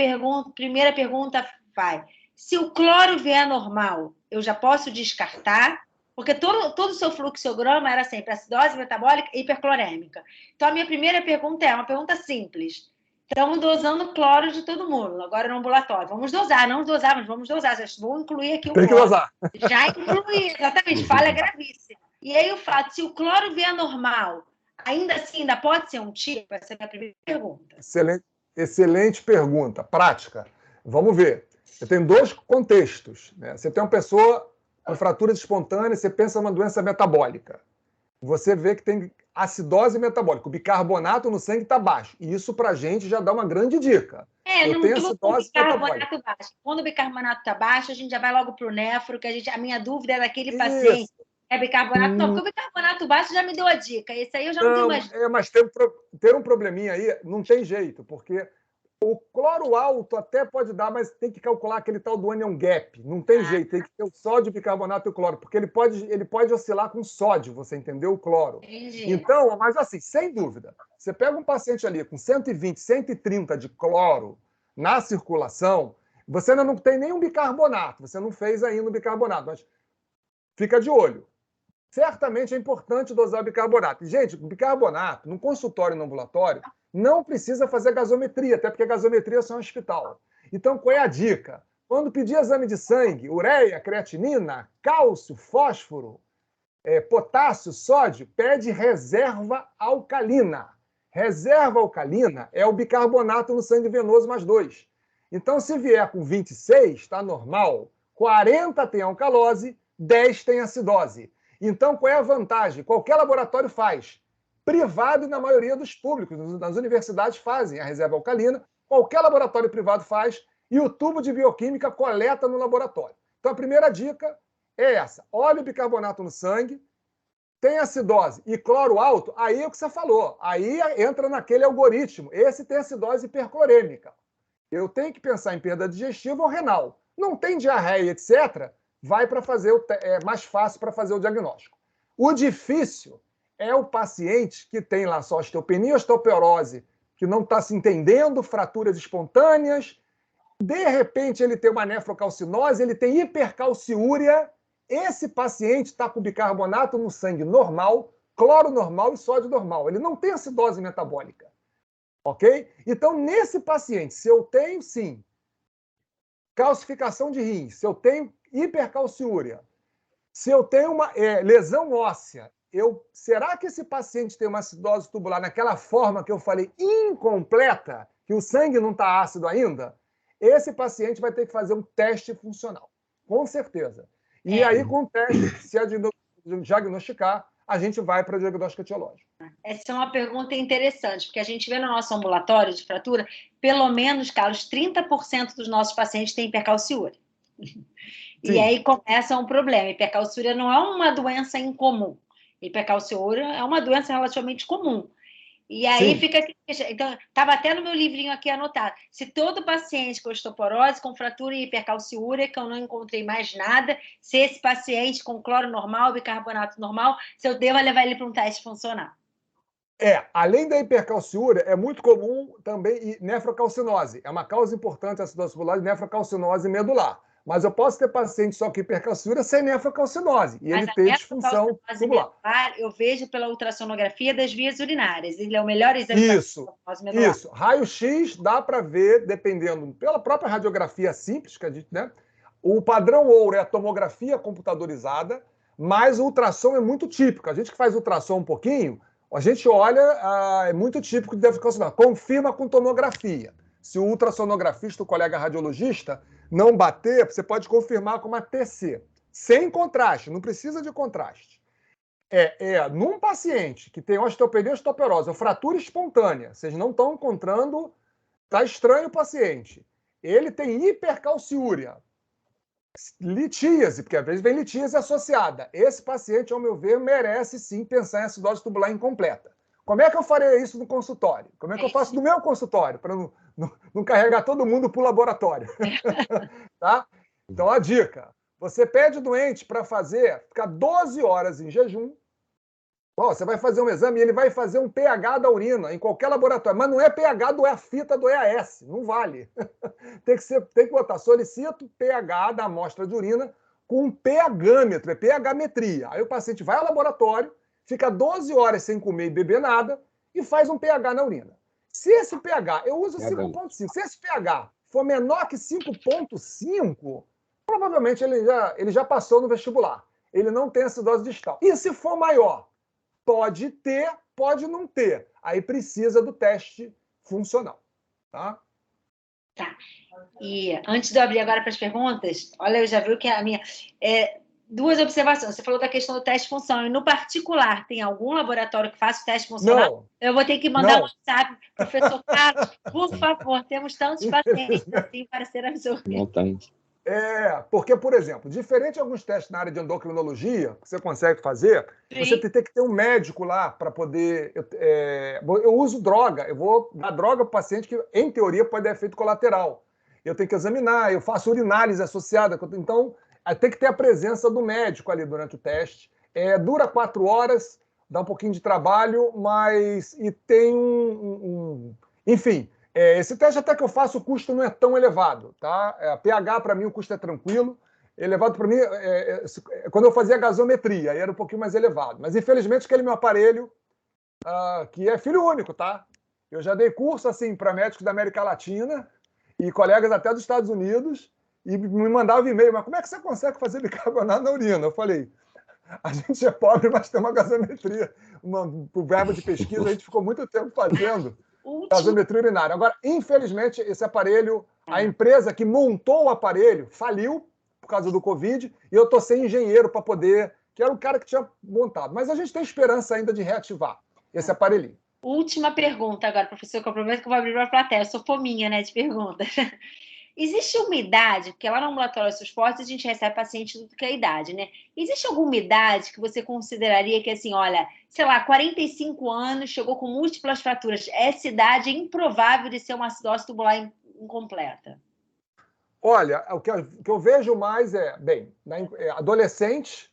primeira pergunta vai: se o cloro vier normal, eu já posso descartar? Porque todo o seu fluxograma era sempre acidose metabólica e hiperclorêmica. Então, a minha primeira pergunta é uma pergunta simples. Estamos dosando cloro de todo mundo, agora no ambulatório. Vamos dosar, não dosar, mas vamos dosar. Já vou incluir aqui o cloro. Tem que dosar. Já incluí, exatamente. Falha gravíssima. E aí o fato, se o cloro vier normal, ainda assim, ainda pode ser um tiro? Essa é a minha primeira pergunta. Excelente pergunta. Prática. Vamos ver. Eu tenho 2 contextos, né? Você tem uma pessoa com fraturas espontâneas, você pensa numa doença metabólica. você vê que tem acidose metabólica. O bicarbonato no sangue está baixo. E isso, para a gente, já dá uma grande dica. Eu não tenho estou com acidose metabólica. bicarbonato baixo. Quando o bicarbonato está baixo, a gente já vai logo para o nefro, que a minha dúvida é daquele paciente. Isso. É bicarbonato? Não, porque o bicarbonato baixo já me deu a dica. Esse aí eu já não tenho mais. Mas ter um probleminha aí, não tem jeito, porque o cloro alto até pode dar, mas tem que calcular aquele tal do anion gap. Não tem jeito, tem que ter o sódio, bicarbonato e o cloro, porque ele pode oscilar com sódio, você entendeu? O cloro. Entendi. Então, mas assim, sem dúvida, você pega um paciente ali com 120, 130 de cloro na circulação, você ainda não tem nenhum bicarbonato, você não fez ainda o bicarbonato, mas fica de olho. Certamente é importante dosar bicarbonato. Gente, bicarbonato, no consultório e no ambulatório, não precisa fazer gasometria, até porque a gasometria é só um hospital. Então, qual é a dica? Quando pedir exame de sangue, ureia, creatinina, cálcio, fósforo, potássio, sódio, pede reserva alcalina. Reserva alcalina é o bicarbonato no sangue venoso mais 2. Então, se vier com 26, está normal. 40 tem alcalose, 10 tem acidose. Então, qual é a vantagem? Qualquer laboratório faz. Privado e na maioria dos públicos. Nas universidades fazem a reserva alcalina. Qualquer laboratório privado faz. E o tubo de bioquímica coleta no laboratório. Então, a primeira dica é essa. Olha o bicarbonato no sangue, tem acidose e cloro alto, aí é o que você falou. Aí entra naquele algoritmo. Esse tem acidose hiperclorêmica. Eu tenho que pensar em perda digestiva ou renal. Não tem diarreia, etc., vai para fazer é mais fácil para fazer o diagnóstico. O difícil é o paciente que tem lá só osteopenia, osteoporose, que não está se entendendo, fraturas espontâneas, de repente ele tem uma nefrocalcinose, ele tem hipercalciúria, esse paciente está com bicarbonato no sangue normal, cloro normal e sódio normal. Ele não tem acidose metabólica. Ok? Então, nesse paciente, se eu tenho, sim, calcificação de rins, se eu tenho hipercalciúria, se eu tenho uma lesão óssea, será que esse paciente tem uma acidose tubular naquela forma que eu falei, incompleta, que o sangue não está ácido ainda? Esse paciente vai ter que fazer um teste funcional, com certeza. E aí, com o teste, se diagnosticar, a gente vai para o diagnóstico etiológico. Essa é uma pergunta interessante, porque a gente vê no nosso ambulatório de fratura, pelo menos, Carlos, 30% dos nossos pacientes têm hipercalciúria. E aí começa um problema. Hipercalciúria não é uma doença incomum. Hipercalciúria é uma doença relativamente comum. E aí fica... Então, estava até no meu livrinho aqui anotado. Se todo paciente com osteoporose, com fratura e hipercalciúria, que eu não encontrei mais nada, se esse paciente com cloro normal, bicarbonato normal, se eu devo levar ele para um teste funcional. Além da hipercalciúria, é muito comum também nefrocalcinose. É uma causa importante a acidose tubular de nefrocalcinose medular. Mas eu posso ter paciente só com hipercalciúria sem nefrocalcinose. E ele tem disfunção tubular. Eu vejo pela ultrassonografia das vias urinárias. Ele é o melhor exame para isso. Raio-X dá para ver, dependendo, pela própria radiografia simples, que a gente, né? O padrão ouro é a tomografia computadorizada, mas o ultrassom é muito típico. A gente que faz ultrassom um pouquinho, a gente olha, é muito típico de nefrocalcinose. Confirma com tomografia. Se o ultrassonografista, o colega radiologista, não bater, você pode confirmar com uma TC. Sem contraste, não precisa de contraste. Num paciente que tem osteopenia, osteoporose, ou fratura espontânea, vocês não estão encontrando, está estranho o paciente. Ele tem hipercalciúria, litíase, porque às vezes vem litíase associada. Esse paciente, ao meu ver, merece sim pensar em acidose tubular incompleta. Como é que eu farei isso no consultório? Como é que eu faço no meu consultório, para não carregar todo mundo para o laboratório? Tá? Então, a dica: você pede o doente para ficar 12 horas em jejum. Você vai fazer um exame e ele vai fazer um pH da urina em qualquer laboratório, mas não é pH do fita do EAS, não vale. tem que botar solicito pH da amostra de urina com um pHmetro, é pHmetria. Aí o paciente vai ao laboratório, fica 12 horas sem comer e beber nada e faz um pH na urina. Se esse pH, eu uso 5,5, se esse pH for menor que 5,5, provavelmente ele já passou no vestibular. Ele não tem acidose distal. E se for maior? Pode ter, pode não ter. Aí precisa do teste funcional. Tá? Tá. E antes de eu abrir agora para as perguntas, olha, eu já vi que a minha... Duas observações. Você falou da questão do teste funcional. E no particular, tem algum laboratório que faça o teste funcional? Não. Eu vou ter que mandar um WhatsApp, professor Carlos, por favor, temos tantos pacientes assim para ser absorvidos. Não tem. Porque, por exemplo, diferente de alguns testes na área de endocrinologia, que você consegue fazer, sim, você tem que ter um médico lá para poder... Eu uso droga, eu vou dar droga para o paciente que, em teoria, pode ter efeito colateral. Eu tenho que examinar, eu faço urinálise associada, então tem que ter a presença do médico ali durante o teste. Dura 4 horas, dá um pouquinho de trabalho, mas... E tem enfim... esse teste até que eu faço, o custo não é tão elevado, tá? pH, para mim, o custo é tranquilo. Elevado para mim, quando eu fazia gasometria, aí era um pouquinho mais elevado. Mas, infelizmente, aquele meu aparelho, que é filho único, tá? Eu já dei curso, assim, para médicos da América Latina e colegas até dos Estados Unidos e me mandavam e-mail, mas como é que você consegue fazer bicarbonato na urina? Eu falei, a gente é pobre, mas tem uma gasometria, pro verbo de pesquisa, a gente ficou muito tempo fazendo gasometria urinária. Agora, infelizmente, esse aparelho, a empresa que montou o aparelho faliu por causa do Covid e eu estou sem engenheiro para poder, que era o cara que tinha montado. Mas a gente tem esperança ainda de reativar esse aparelhinho. Última pergunta agora, professor, que eu prometo que eu vou abrir para a plateia. Eu sou fominha, né, de perguntas. Existe uma idade, porque lá no ambulatório dos esportes a gente recebe paciente de tudo que é idade, né? Existe alguma idade que você consideraria que, assim, olha, sei lá, 45 anos, chegou com múltiplas fraturas, essa idade é improvável de ser uma acidose tubular incompleta? Olha, o que eu vejo mais adolescente,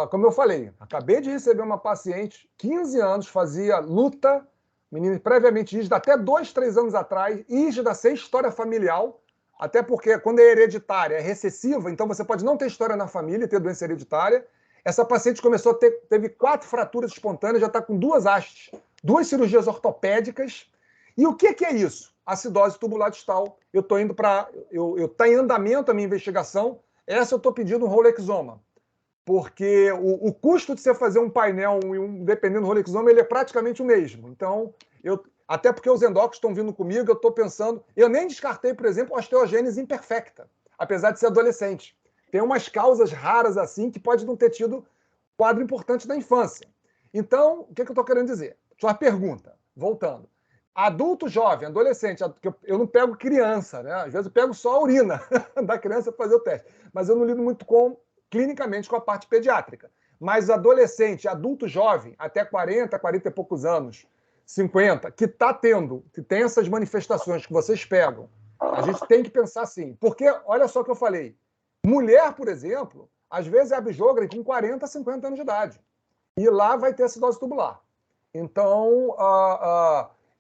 como eu falei, acabei de receber uma paciente, 15 anos, fazia luta, menina previamente rígida, até 2, 3 anos atrás, rígida, sem história familiar, até porque quando é hereditária, é recessiva, então você pode não ter história na família e ter doença hereditária. Essa paciente teve 4 fraturas espontâneas, já está com 2 hastes, 2 cirurgias ortopédicas. E o que é isso? Acidose tubular distal. Eu estou indo para... Está em andamento a minha investigação. Essa eu estou pedindo um rolexoma. Porque o custo de você fazer um painel, dependendo do rolexoma, ele é praticamente o mesmo. Então, até porque os endócrinos estão vindo comigo, eu estou pensando... Eu nem descartei, por exemplo, osteogênese imperfecta, apesar de ser adolescente. Tem umas causas raras assim que pode não ter tido quadro importante da infância. Então, o que eu estou querendo dizer? Sua pergunta, voltando. Adulto, jovem, adolescente, eu não pego criança, né? Às vezes eu pego só a urina da criança para fazer o teste. Mas eu não lido muito clinicamente com a parte pediátrica. Mas adolescente, adulto, jovem, até 40 e poucos anos, 50, que tem essas manifestações que vocês pegam, a gente tem que pensar assim. Porque, olha só o que eu falei, mulher, por exemplo, às vezes é Abjogren com 40, 50 anos de idade. E lá vai ter acidose tubular. Então,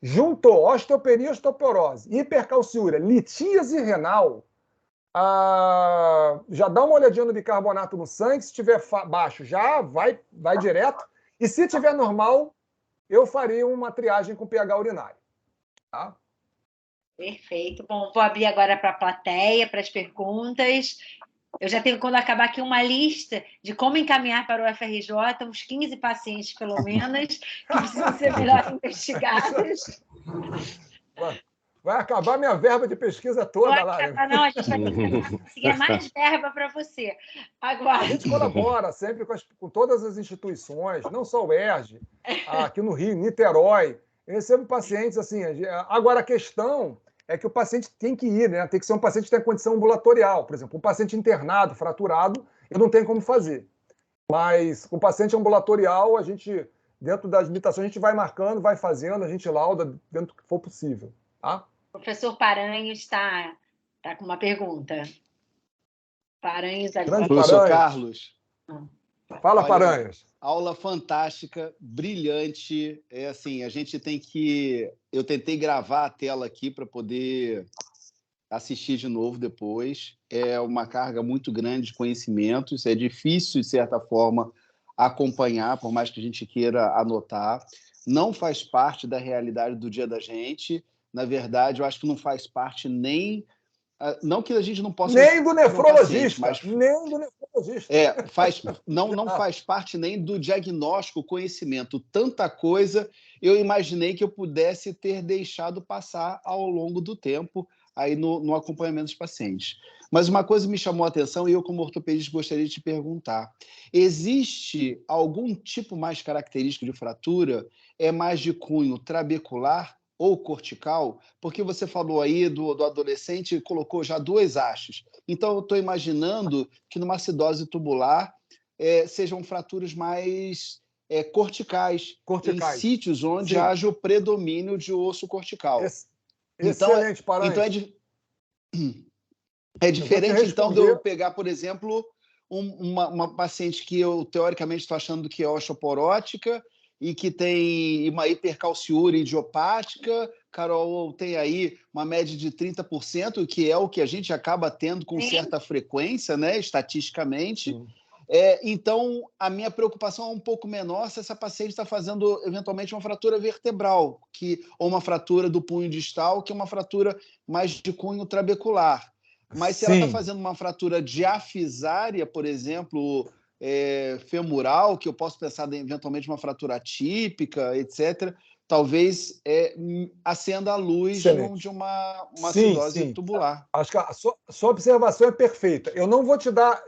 juntou osteopenia, osteoporose, hipercalciúria, litíase renal, já dá uma olhadinha no bicarbonato no sangue, se estiver baixo, já vai direto. E se estiver normal, eu faria uma triagem com pH urinário. Tá? Perfeito. Bom, vou abrir agora para a plateia, para as perguntas. Eu já tenho, quando acabar aqui, uma lista de como encaminhar para o FRJ, uns 15 pacientes, pelo menos, que precisam ser melhor investigados. Vai acabar minha verba de pesquisa toda lá. Não, a gente vai ter que conseguir mais verba para você. Agora. A gente colabora sempre com todas as instituições, não só o ERJ, aqui no Rio, Niterói. Eu recebo pacientes assim. Agora, a questão é que o paciente tem que ir, né? Tem que ser um paciente que tem condição ambulatorial. Por exemplo, um paciente internado, fraturado, eu não tenho como fazer. Mas com o paciente ambulatorial, a gente, dentro das limitações, a gente vai marcando, vai fazendo, a gente lauda dentro do que for possível. Tá? O professor Paranhos está com uma pergunta. Paranhos agora. Professor Carlos. Fala, Paranhos. Aula fantástica, brilhante. Assim, a gente tem que... Eu tentei gravar a tela aqui para poder assistir de novo depois. É uma carga muito grande de conhecimentos. É difícil, de certa forma, acompanhar, por mais que a gente queira anotar. Não faz parte da realidade do dia da gente. Na verdade, eu acho que não faz parte nem... Não que a gente não possa... Nem do nefrologista. Nem do nefrologista. Não faz parte nem do diagnóstico, conhecimento. Tanta coisa eu imaginei que eu pudesse ter deixado passar ao longo do tempo. aí no acompanhamento dos pacientes. Mas uma coisa me chamou a atenção e eu, como ortopedista, gostaria de te perguntar. Existe algum tipo mais característico de fratura? É mais de cunho trabecular ou cortical? Porque você falou aí do adolescente e colocou já 2 hastes. Então, eu estou imaginando que numa acidose tubular sejam fraturas mais corticais, em sítios onde haja o predomínio de osso cortical. Excelente, então é diferente, então, de eu pegar, por exemplo, uma paciente que eu, teoricamente, estou achando que é osteoporótica e que tem uma hipercalciúria idiopática. Carol tem aí uma média de 30%, que é o que a gente acaba tendo com certa frequência, né, estatisticamente. Então, a minha preocupação é um pouco menor se essa paciente está fazendo, eventualmente, uma fratura vertebral, ou uma fratura do punho distal, que é uma fratura mais de cunho trabecular. Mas se ela está fazendo uma fratura diafisária, por exemplo, femoral, que eu posso pensar em, eventualmente, uma fratura atípica, etc., talvez acenda a luz de uma acidose tubular. Acho que a sua observação é perfeita. Eu não vou te dar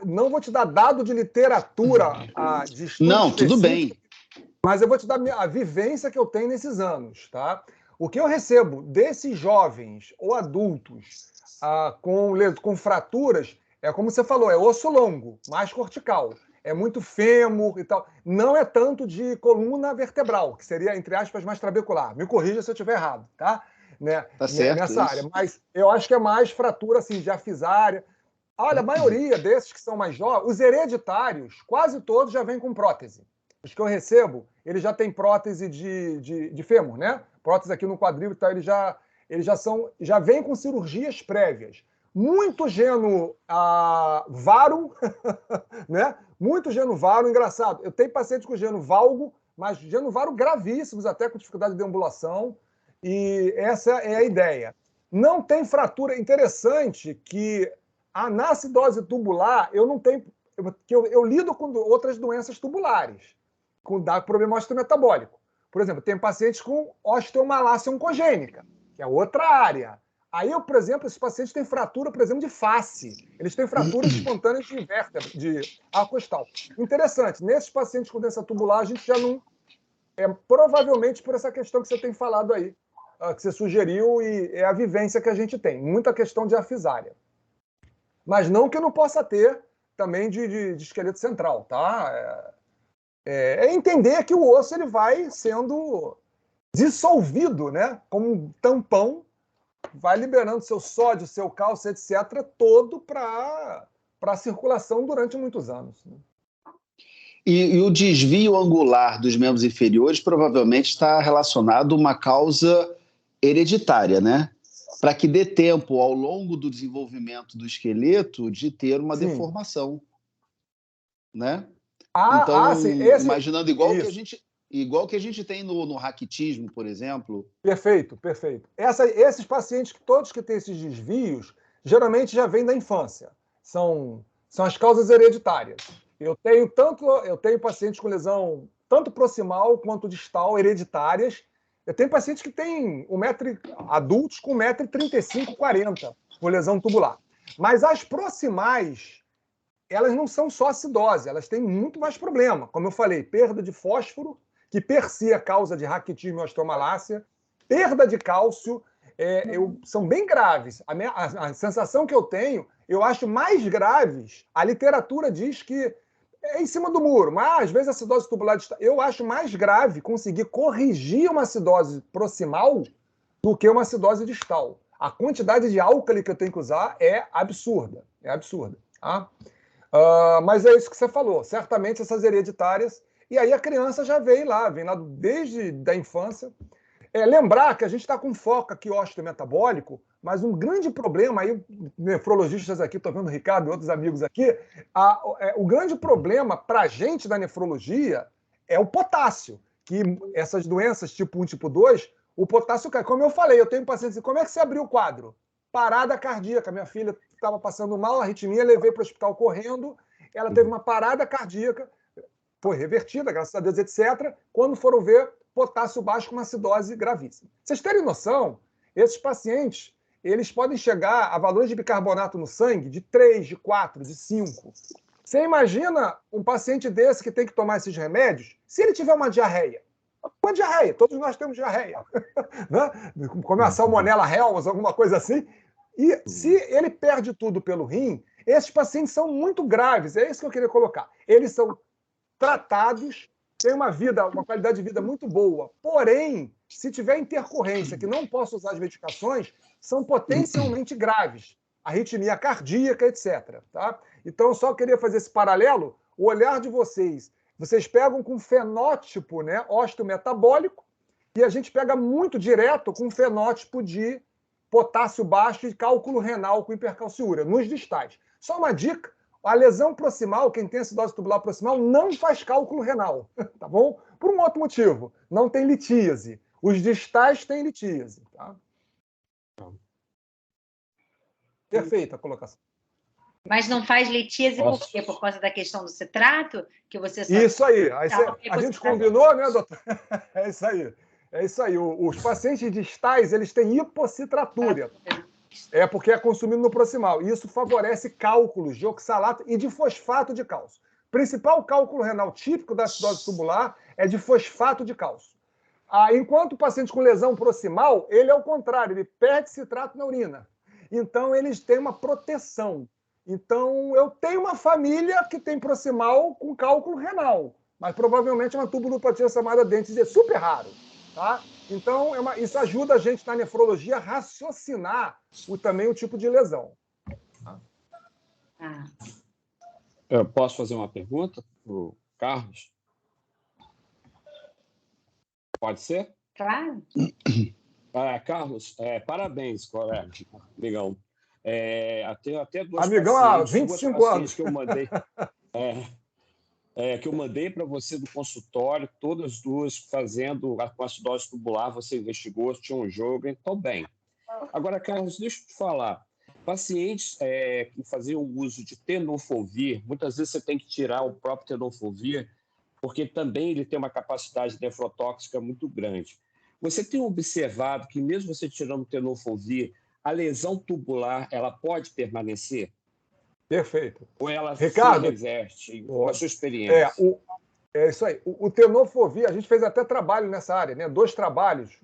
dado de literatura de estudo Não, tudo bem. Mas eu vou te dar a vivência que eu tenho nesses anos, tá? O que eu recebo desses jovens ou adultos com fraturas é como você falou, é osso longo, mais cortical. É muito fêmur e tal. Não é tanto de coluna vertebral, que seria, entre aspas, mais trabecular. Me corrija se eu estiver errado, tá? Tá certo, nessa área. Mas eu acho que é mais fratura assim, diafisária. Olha, a maioria desses que são mais jovens, os hereditários, quase todos já vêm com prótese. Os que eu recebo, eles já têm prótese de fêmur, né? Prótese aqui no quadril e tal, eles já vêm com cirurgias prévias. Muito geno varo, né? Muito geno varo, engraçado. Eu tenho pacientes com geno valgo, mas geno varo gravíssimos, até com dificuldade de deambulação, e essa é a ideia. Não tem fratura. Interessante que a acidose tubular, eu não tenho. Eu lido com outras doenças tubulares, com problema osteometabólico. Por exemplo, tem pacientes com osteomalácia oncogênica, que é outra área. Aí, por exemplo, esses pacientes têm fratura, por exemplo, de face. Eles têm fraturas espontâneas de vértebra, de arco costal. Interessante, nesses pacientes com doença tubular, a gente já não... provavelmente por essa questão que você tem falado aí, que você sugeriu, e é a vivência que a gente tem. Muita questão de afisária. Mas não que não possa ter também de esqueleto central, tá? É entender que o osso ele vai sendo dissolvido, né? Como um tampão, vai liberando seu sódio, seu cálcio, etc., todo para a circulação durante muitos anos. Né? E o desvio angular dos membros inferiores provavelmente está relacionado a uma causa hereditária, né? Para que dê tempo, ao longo do desenvolvimento do esqueleto, de ter uma deformação, né? Então, sim. imaginando igual que a gente tem no raquitismo, por exemplo. Perfeito. Esses pacientes, todos que têm esses desvios, geralmente já vêm da infância. São as causas hereditárias. Eu tenho pacientes com lesão tanto proximal quanto distal hereditárias. Eu tenho pacientes que têm adultos com 1,35 m, 40 m, com lesão tubular. Mas as proximais, elas não são só acidose, elas têm muito mais problema. Como eu falei, perda de fósforo, que per si é causa de raquitismo e osteomalácia, perda de cálcio, são bem graves. A sensação que eu tenho, eu acho mais graves. A literatura diz que é em cima do muro, mas às vezes a acidose tubular, eu acho mais grave conseguir corrigir uma acidose proximal do que uma acidose distal. A quantidade de álcali que eu tenho que usar é absurda. Tá? Mas é isso que você falou. Certamente essas hereditárias. E aí a criança já vem lá desde a infância. Lembrar que a gente está com foco aqui osteometabólico, mas um grande problema, aí nefrologistas aqui, estou vendo o Ricardo e outros amigos aqui, o grande problema para a gente da nefrologia é o potássio, que essas doenças tipo 1, tipo 2, o potássio cai. Como eu falei, eu tenho pacientes, como é que você abriu o quadro? Parada cardíaca. Minha filha estava passando mal, arritmia, levei para o hospital correndo, ela teve uma parada cardíaca, foi revertida, graças a Deus, etc. Quando foram ver, potássio baixo com uma acidose gravíssima. Vocês terem noção, esses pacientes, eles podem chegar a valores de bicarbonato no sangue de 3, de 4, de 5. Você imagina um paciente desse que tem que tomar esses remédios, se ele tiver uma diarreia? Uma diarreia, todos nós temos diarreia. Né? Como a salmonella helmas, alguma coisa assim. E se ele perde tudo pelo rim, esses pacientes são muito graves, é isso que eu queria colocar. Eles são tratados, têm uma qualidade de vida muito boa, porém, se tiver intercorrência que não possa usar as medicações, são potencialmente graves. Arritmia cardíaca, etc. Tá? Então, eu só queria fazer esse paralelo, o olhar de vocês pegam com fenótipo, né, osteometabólico, e a gente pega muito direto com fenótipo de potássio baixo e cálculo renal com hipercalciúria, nos distais. Só uma dica, a lesão proximal, quem tem acidose tubular proximal, não faz cálculo renal, tá bom? Por um outro motivo, não tem litíase. Os distais têm litíase. Tá? Perfeita a colocação. Mas não faz litíase por quê? Por causa da questão do citrato? Que você só... Isso aí. A gente combinou, né, doutor? É isso aí. É isso aí. Os pacientes distais, eles têm hipocitratura. É porque é consumido no proximal. E isso favorece cálculos de oxalato e de fosfato de cálcio. O principal cálculo renal típico da acidose tubular é de fosfato de cálcio. Enquanto o paciente com lesão proximal, ele é o contrário, ele perde citrato na urina. Então, eles têm uma proteção. Então, eu tenho uma família que tem proximal com cálculo renal, mas provavelmente é uma tubulopatia chamada dente de super raro. Tá? Então, isso ajuda a gente na nefrologia a raciocinar também o tipo de lesão. Eu posso fazer uma pergunta para o Carlos? Pode ser? Claro. Carlos, parabéns, colega, amigão. Tenho até duas amigão há 25 anos que eu mandei. Que eu mandei para você do consultório, todas duas fazendo a acidose tubular, você investigou, tinha um jogo, então bem. Agora, Carlos, deixa eu te falar. Pacientes que faziam uso de tenofovir, muitas vezes você tem que tirar o próprio tenofovir, porque também ele tem uma capacidade nefrotóxica muito grande. Você tem observado que mesmo você tirando o tenofovir, a lesão tubular ela pode permanecer? Perfeito. Ou ela Ricardo, se reverte, com a sua experiência? É isso aí. O tenofovir, a gente fez até trabalho nessa área, né? 2 trabalhos.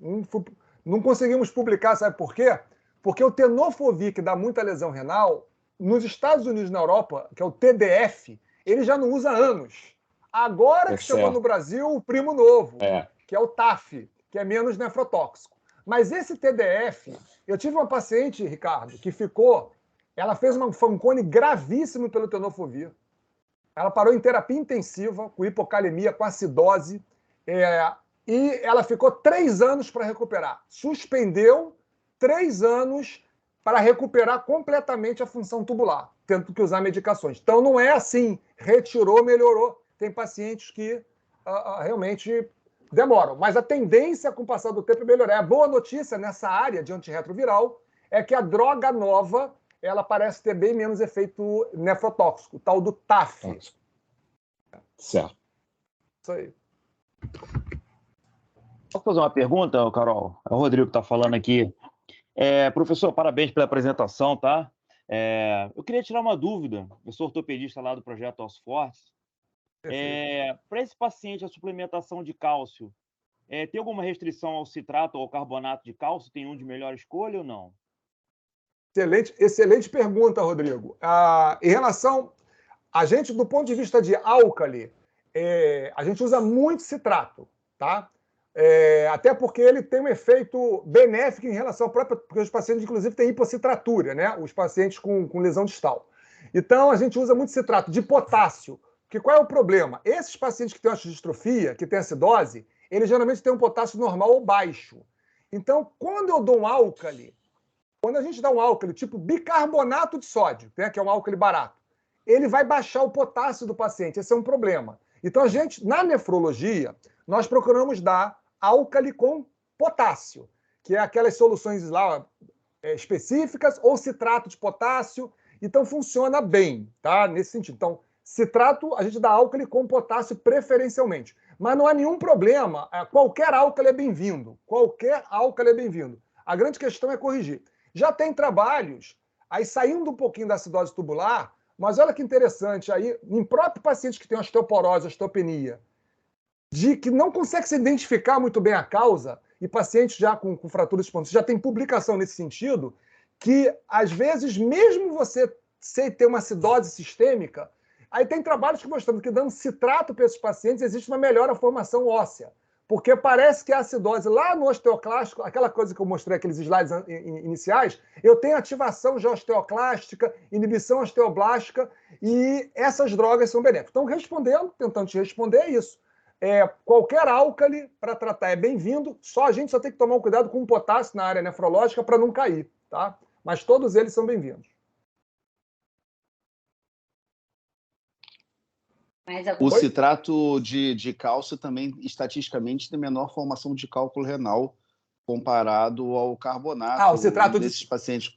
Não conseguimos publicar, sabe por quê? Porque o tenofovir, que dá muita lesão renal, nos Estados Unidos e na Europa, que é o TDF, ele já não usa há anos. Agora que chegou no Brasil o primo novo, que é o TAF, que é menos nefrotóxico. Mas esse TDF, eu tive uma paciente, Ricardo, que ela fez um Fanconi gravíssimo pelo tenofovir. Ela parou em terapia intensiva, com hipocalemia, com acidose, e ela ficou 3 anos para recuperar. Suspendeu 3 anos para recuperar completamente a função tubular, tendo que usar medicações. Então, não é assim, retirou, melhorou. Tem pacientes que realmente demoram. Mas a tendência, com o passar do tempo, é melhorar. A boa notícia nessa área de antirretroviral é que a droga nova ela parece ter bem menos efeito nefrotóxico, o tal do TAF. Certo. Isso aí. Posso fazer uma pergunta, Carol? É o Rodrigo que está falando aqui. Professor, parabéns pela apresentação, tá? Eu queria tirar uma dúvida. Eu sou ortopedista lá do Projeto Ossos Fortes. Para esse paciente, a suplementação de cálcio, tem alguma restrição ao citrato ou ao carbonato de cálcio? Tem um de melhor escolha ou não? Excelente pergunta, Rodrigo. Em relação a gente, do ponto de vista de álcali, a gente usa muito citrato, tá? Até porque ele tem um efeito benéfico em relação ao próprio... Porque os pacientes, inclusive, têm hipocitratura, né? Os pacientes com lesão distal. Então, a gente usa muito citrato de potássio. Porque qual é o problema? Esses pacientes que têm osteodistrofia, que têm acidose, eles geralmente têm um potássio normal ou baixo. Então, quando eu dou um álcali, quando a gente dá um álcali tipo bicarbonato de sódio, né, que é um álcali barato, ele vai baixar o potássio do paciente. Esse é um problema. Então, a gente, na nefrologia, nós procuramos dar álcali com potássio, que é aquelas soluções lá específicas, ou citrato de potássio. Então, funciona bem, tá? Nesse sentido. Então, citrato, a gente dá álcali com potássio preferencialmente. Mas não há nenhum problema. Qualquer álcali é bem-vindo. Qualquer álcali é bem-vindo. A grande questão é corrigir. Já tem trabalhos, aí saindo um pouquinho da acidose tubular, mas olha que interessante, aí, em próprios pacientes que têm osteoporose, osteopenia, de que não consegue se identificar muito bem a causa, e pacientes já com fratura espontânea, já tem publicação nesse sentido, que, às vezes, mesmo você ter uma acidose sistêmica, aí tem trabalhos que mostrando que dando citrato para esses pacientes existe uma melhora da formação óssea. Porque parece que a acidose lá no osteoclástico, aquela coisa que eu mostrei, aqueles slides iniciais, eu tenho ativação já osteoclástica, inibição osteoblástica, e essas drogas são benéficas. Então, tentando te responder, é isso. Qualquer álcali para tratar é bem-vindo, só a gente só tem que tomar um cuidado com o potássio na área nefrológica para não cair, tá? Mas todos eles são bem-vindos. O citrato de cálcio também, estatisticamente, tem menor formação de cálculo renal comparado ao carbonato. O citrato desses pacientes.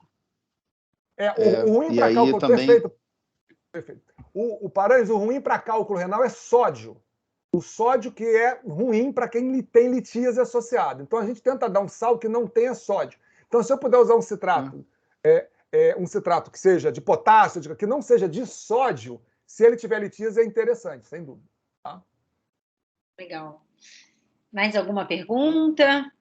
O ruim para cálculo também... perfeito. O Paranhos, o ruim para cálculo renal é sódio. O sódio que é ruim para quem tem litíase associada. Então, a gente tenta dar um sal que não tenha sódio. Então, se eu puder usar um citrato, um citrato que seja de potássio, que não seja de sódio, se ele tiver litíase, é interessante, sem dúvida. Tá? Legal. Mais alguma pergunta?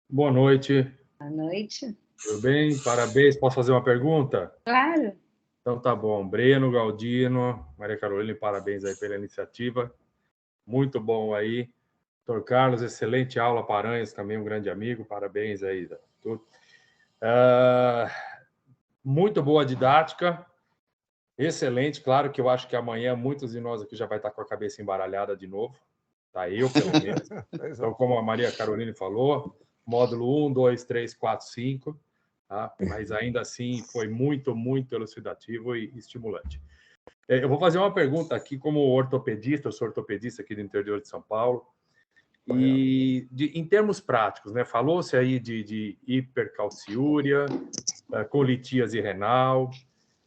Boa noite. Boa noite. Tudo bem? Parabéns. Posso fazer uma pergunta? Claro. Então tá bom. Breno, Galdino, Maria Carolina, parabéns aí pela iniciativa. Muito bom aí. Dr. Carlos, excelente aula. Paranhos, também um grande amigo. Parabéns aí. Muito boa didática. Excelente. Claro que eu acho que amanhã muitos de nós aqui já vai estar com a cabeça embaralhada de novo. Tá, eu, pelo menos. Então, como a Maria Carolina falou, módulo 1, 2, 3, 4, 5. Tá? Mas ainda assim foi muito, muito elucidativo e estimulante. Eu vou fazer uma pergunta aqui como ortopedista, eu sou ortopedista aqui do interior de São Paulo, e em termos práticos, né? Falou-se aí de hipercalciúria, com litíase renal.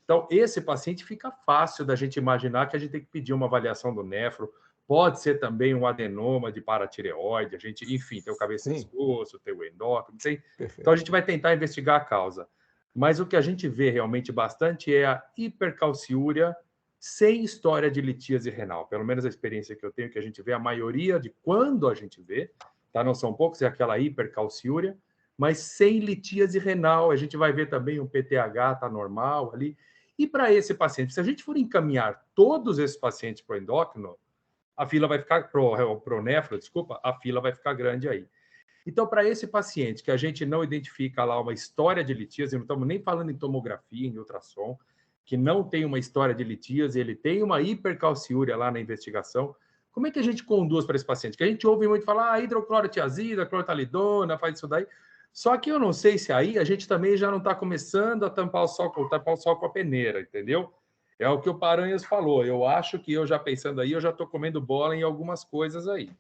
Então, esse paciente fica fácil da gente imaginar que a gente tem que pedir uma avaliação do nefro, pode ser também um adenoma de paratireoide, a gente, enfim, tem o cabeça de pescoço, tem o endócrino, tem... Então a gente vai tentar investigar a causa. Mas o que a gente vê realmente bastante é a hipercalciúria sem história de litíase renal. Pelo menos a experiência que eu tenho, que a gente vê a maioria de quando a gente vê, tá? Não são poucos, é aquela hipercalciúria, mas sem litíase renal. A gente vai ver também um PTH, tá normal ali. E para esse paciente, se a gente for encaminhar todos esses pacientes para o endócrino, a fila vai ficar, pro nefro, desculpa, a fila vai ficar grande aí. Então, para esse paciente que a gente não identifica lá uma história de litíase, não estamos nem falando em tomografia, em ultrassom, que não tem uma história de litíase, ele tem uma hipercalciúria lá na investigação, como é que a gente conduz para esse paciente? Que a gente ouve muito falar, hidroclorotiazida, clortalidona, faz isso daí. Só que eu não sei se aí a gente também já não está começando a tampar o sol com a peneira, entendeu? É o que o Paranhos falou. Eu acho que eu já pensando aí, eu já estou comendo bola em algumas coisas aí.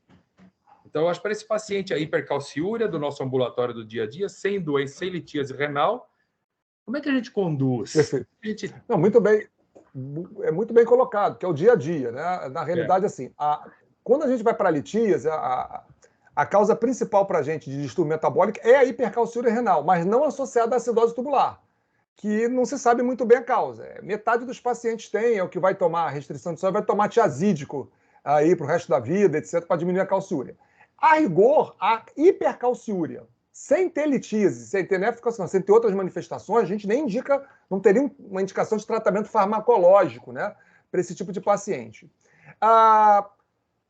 Então, eu acho que para esse paciente a hipercalciúria do nosso ambulatório do dia a dia, sem doença, sem litíase renal, como é que a gente conduz? Perfeito. Não, muito bem. É muito bem colocado, que é o dia a dia, né? Na realidade, assim, quando a gente vai para a litíase, a causa principal para a gente de distúrbio metabólico é a hipercalciúria renal, mas não associada à acidose tubular, que não se sabe muito bem a causa. Metade dos pacientes tem, é o que vai tomar restrição de sódio, vai tomar tiazídico aí para o resto da vida, etc., para diminuir a calciúria. A rigor, a hipercalciúria, sem ter litíase, sem ter nefrocalciúria, sem ter outras manifestações, a gente nem indica, não teria uma indicação de tratamento farmacológico, né, para esse tipo de paciente.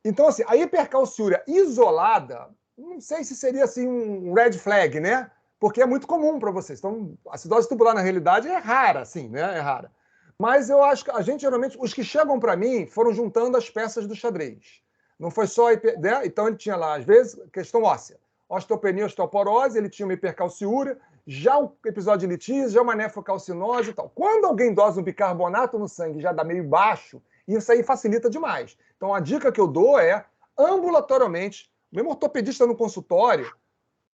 Então, assim, a hipercalciúria isolada, não sei se seria assim um red flag, né? Porque é muito comum para vocês. Então, a acidose tubular, na realidade, é rara, assim, né? É rara. Mas eu acho que a gente, geralmente, os que chegam para mim foram juntando as peças do xadrez. Não foi só... né? Então, ele tinha lá, às vezes, questão óssea. Osteopenia, osteoporose, ele tinha uma hipercalciúria, já um episódio de litíase, já uma nefrocalcinose e tal. Quando alguém dosa um bicarbonato no sangue já dá meio baixo, isso aí facilita demais. Então, a dica que eu dou é, ambulatoriamente, mesmo ortopedista no consultório,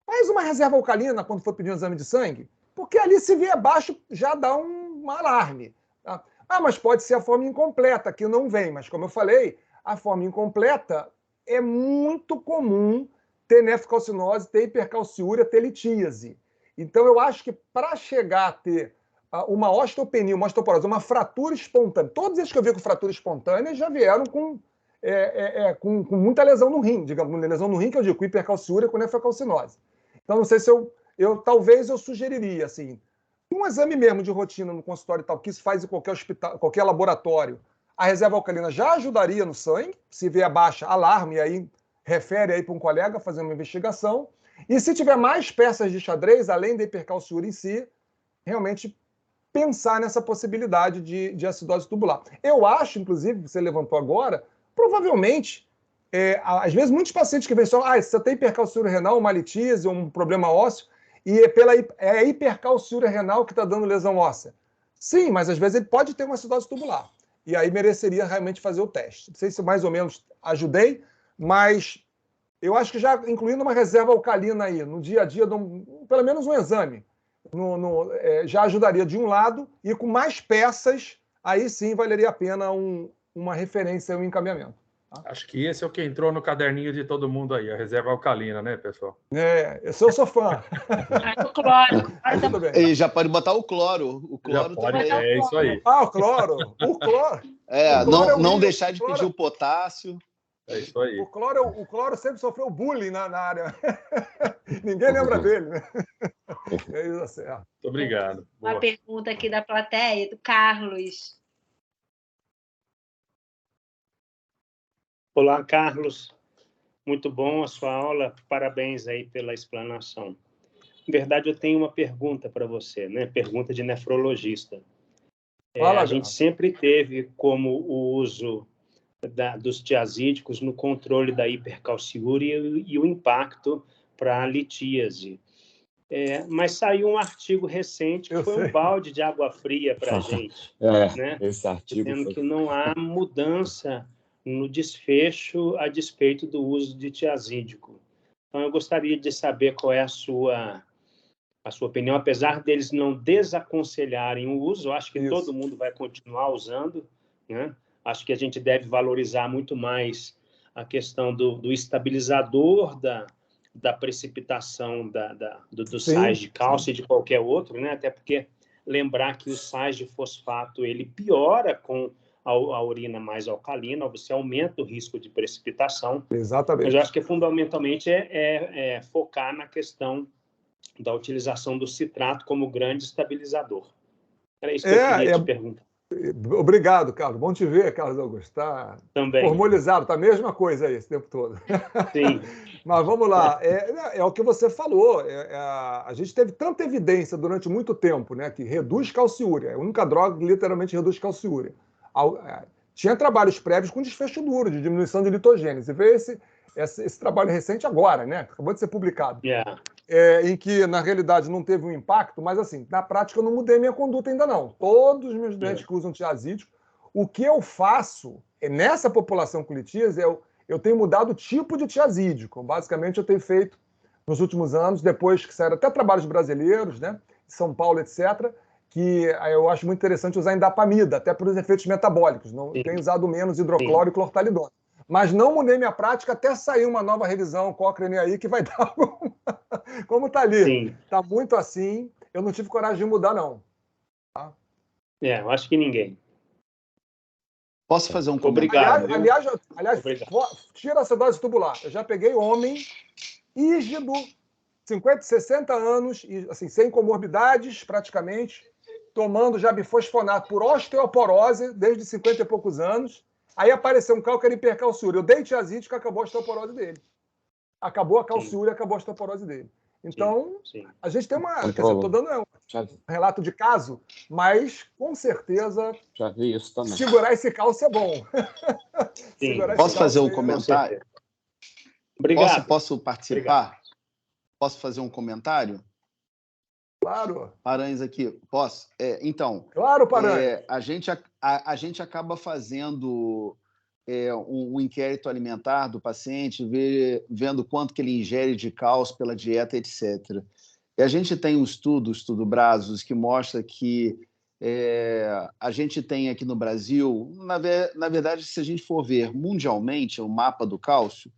faz uma reserva alcalina quando for pedir um exame de sangue, porque ali, se vier baixo, já dá um alarme. Tá? Mas pode ser a forma incompleta, que não vem. Mas, como eu falei, a forma incompleta é muito comum ter nefrocalcinose, ter hipercalciúria, ter litíase. Então, eu acho que para chegar a ter uma osteopenia, uma osteoporose, uma fratura espontânea, todos esses que eu vi com fratura espontânea já vieram com muita lesão no rim, digamos, uma lesão no rim que eu digo, com hipercalciúria, com nefrocalcinose. Então, não sei se talvez eu sugeriria, assim, um exame mesmo de rotina no consultório e tal, que se faz em qualquer hospital, qualquer laboratório, a reserva alcalina já ajudaria no sangue, se vier baixa, alarme, e aí refere aí para um colega fazer uma investigação. E se tiver mais peças de xadrez, além da hipercalciúria em si, realmente pensar nessa possibilidade de acidose tubular. Eu acho, inclusive, que você levantou agora, provavelmente, às vezes muitos pacientes que vêm só, você tem hipercalciúria renal, uma litise, um problema ósseo, e é a hipercalciúria renal que está dando lesão óssea. Sim, mas às vezes ele pode ter uma acidose tubular. E aí mereceria realmente fazer o teste. Não sei se mais ou menos ajudei, mas eu acho que já incluindo uma reserva alcalina aí, no dia a dia, pelo menos um exame, já ajudaria de um lado, e com mais peças, aí sim valeria a pena uma referência, um encaminhamento. Tá? Acho que esse é o que entrou no caderninho de todo mundo aí, a reserva alcalina, né, pessoal? Eu sou fã. O cloro. E já pode botar o cloro. O cloro também. É isso aí. O cloro. O cloro. Não deixar de pedir o potássio. É isso aí. O cloro sempre sofreu bullying na área. Ninguém lembra dele, né? É isso, certo. Muito obrigado. Uma pergunta aqui da plateia, do Carlos. Olá, Carlos. Muito bom a sua aula. Parabéns aí pela explanação. Na verdade, eu tenho uma pergunta para você, né? Pergunta de nefrologista. A gente sempre teve como o uso dos tiazídicos no controle da hipercalciúria e o impacto para a litíase. Mas saiu um artigo recente que foi um balde de água fria para a gente. Né? Esse artigo dizendo que não há mudança no desfecho a despeito do uso de tiazídico. Então, eu gostaria de saber qual é a sua opinião, apesar deles não desaconselharem o uso, eu acho que todo mundo vai continuar usando, né? Acho que a gente deve valorizar muito mais a questão do estabilizador da precipitação do sais de cálcio e de qualquer outro, né? Até porque lembrar que o sais de fosfato ele piora com a urina mais alcalina, você aumenta o risco de precipitação. Exatamente. Mas eu acho que fundamentalmente focar na questão da utilização do citrato como grande estabilizador. Era isso que eu queria te perguntar. Obrigado, Carlos. Bom te ver, Carlos Augusto. Está formalizado, está a mesma coisa aí esse tempo todo. Sim. Mas vamos lá. É o que você falou. A gente teve tanta evidência durante muito tempo, né, que reduz calciúria. É a única droga que literalmente reduz calciúria. Tinha trabalhos prévios com desfecho duro, de diminuição de litogênese. Veio esse trabalho recente agora, né? Acabou de ser publicado. Em que, na realidade, não teve um impacto, mas, assim, na prática, eu não mudei minha conduta ainda não. Todos os meus doentes que usam tiazídico, o que eu faço, nessa população com litíase, eu tenho mudado o tipo de tiazídico. Basicamente, eu tenho feito, nos últimos anos, depois que saíram até trabalhos brasileiros, né? São Paulo, etc., que eu acho muito interessante usar indapamida, até pelos efeitos metabólicos. Não tenho usado menos hidrocloro e clortalidona. Mas não mudei minha prática até sair uma nova revisão Cochrane aí, que vai dar como está ali. Está muito assim. Eu não tive coragem de mudar, não. Tá? Eu acho que ninguém. Posso fazer um comentário? Aliás, tira essa dose tubular. Eu já peguei homem rígido, 50, 60 anos, assim, sem comorbidades praticamente, tomando já bifosfonato por osteoporose desde 50 e poucos anos. Aí apareceu um cálculo hipercalciúria. Eu dei tiazídico e acabou a osteoporose dele. Acabou a calciúria, acabou a osteoporose dele. Então, a gente tem uma... Estou dando um relato de caso, mas, com certeza, já vi isso também. Segurar esse cálcio é bom. Posso fazer um comentário? Obrigado. Posso participar? Obrigado. Posso fazer um comentário? Claro. Paranhos aqui, posso? Então, claro, Paranhos. A gente acaba fazendo um inquérito alimentar do paciente, vendo quanto que ele ingere de cálcio pela dieta, etc. E a gente tem um estudo Brazos, que mostra que a gente tem aqui no Brasil, na verdade, se a gente for ver mundialmente o mapa do cálcio,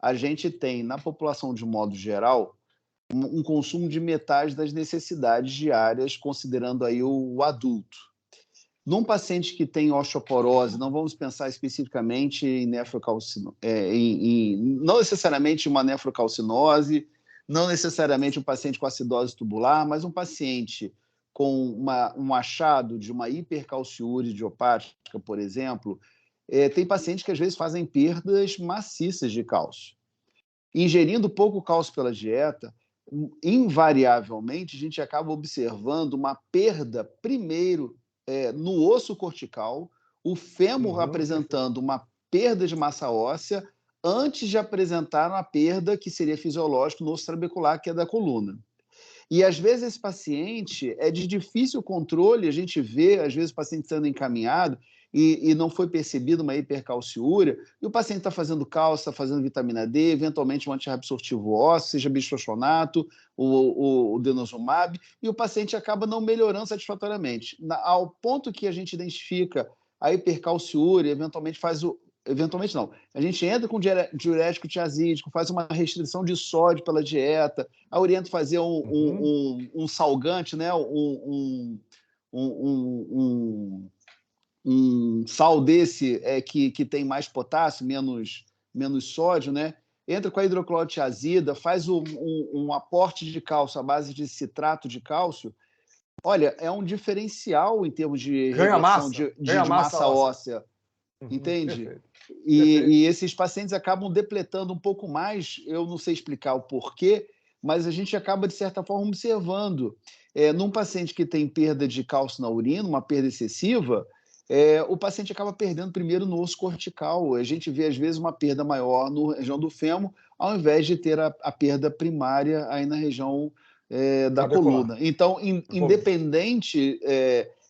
a gente tem, na população de modo geral, um consumo de metade das necessidades diárias, considerando aí o adulto. Num paciente que tem osteoporose, não vamos pensar especificamente em nefrocalcinose, não necessariamente uma nefrocalcinose, não necessariamente um paciente com acidose tubular, mas um paciente com um achado de uma hipercalciúria idiopática, por exemplo, tem pacientes que às vezes fazem perdas maciças de cálcio. Ingerindo pouco cálcio pela dieta, invariavelmente a gente acaba observando uma perda, primeiro, no osso cortical, o fêmur apresentando uma perda de massa óssea antes de apresentar uma perda que seria fisiológica no osso trabecular, que é da coluna. E, às vezes, esse paciente é de difícil controle, a gente vê, às vezes, o paciente sendo encaminhado e não foi percebido uma hipercalciúria, e o paciente está fazendo cálcio, está fazendo vitamina D, eventualmente um antirreabsortivo ósseo, seja bisfosfonato, o denosumab, e o paciente acaba não melhorando satisfatoriamente. Ao ponto que a gente identifica a hipercalciúria, eventualmente não. A gente entra com diurético tiazídico, faz uma restrição de sódio pela dieta, orienta fazer um salgante, né? Um sal desse que tem mais potássio, menos sódio, né? Entra com a hidroclorotiazida, faz um aporte de cálcio à base de citrato de cálcio. Olha, é um diferencial em termos de reversão de massa óssea. Entende? Perfeito. E esses pacientes acabam depletando um pouco mais, eu não sei explicar o porquê, mas a gente acaba, de certa forma, observando. Num paciente que tem perda de cálcio na urina, uma perda excessiva, o paciente acaba perdendo primeiro no osso cortical. A gente vê, às vezes, uma perda maior na região do fêmur, ao invés de ter a perda primária aí na região da coluna. Então, independente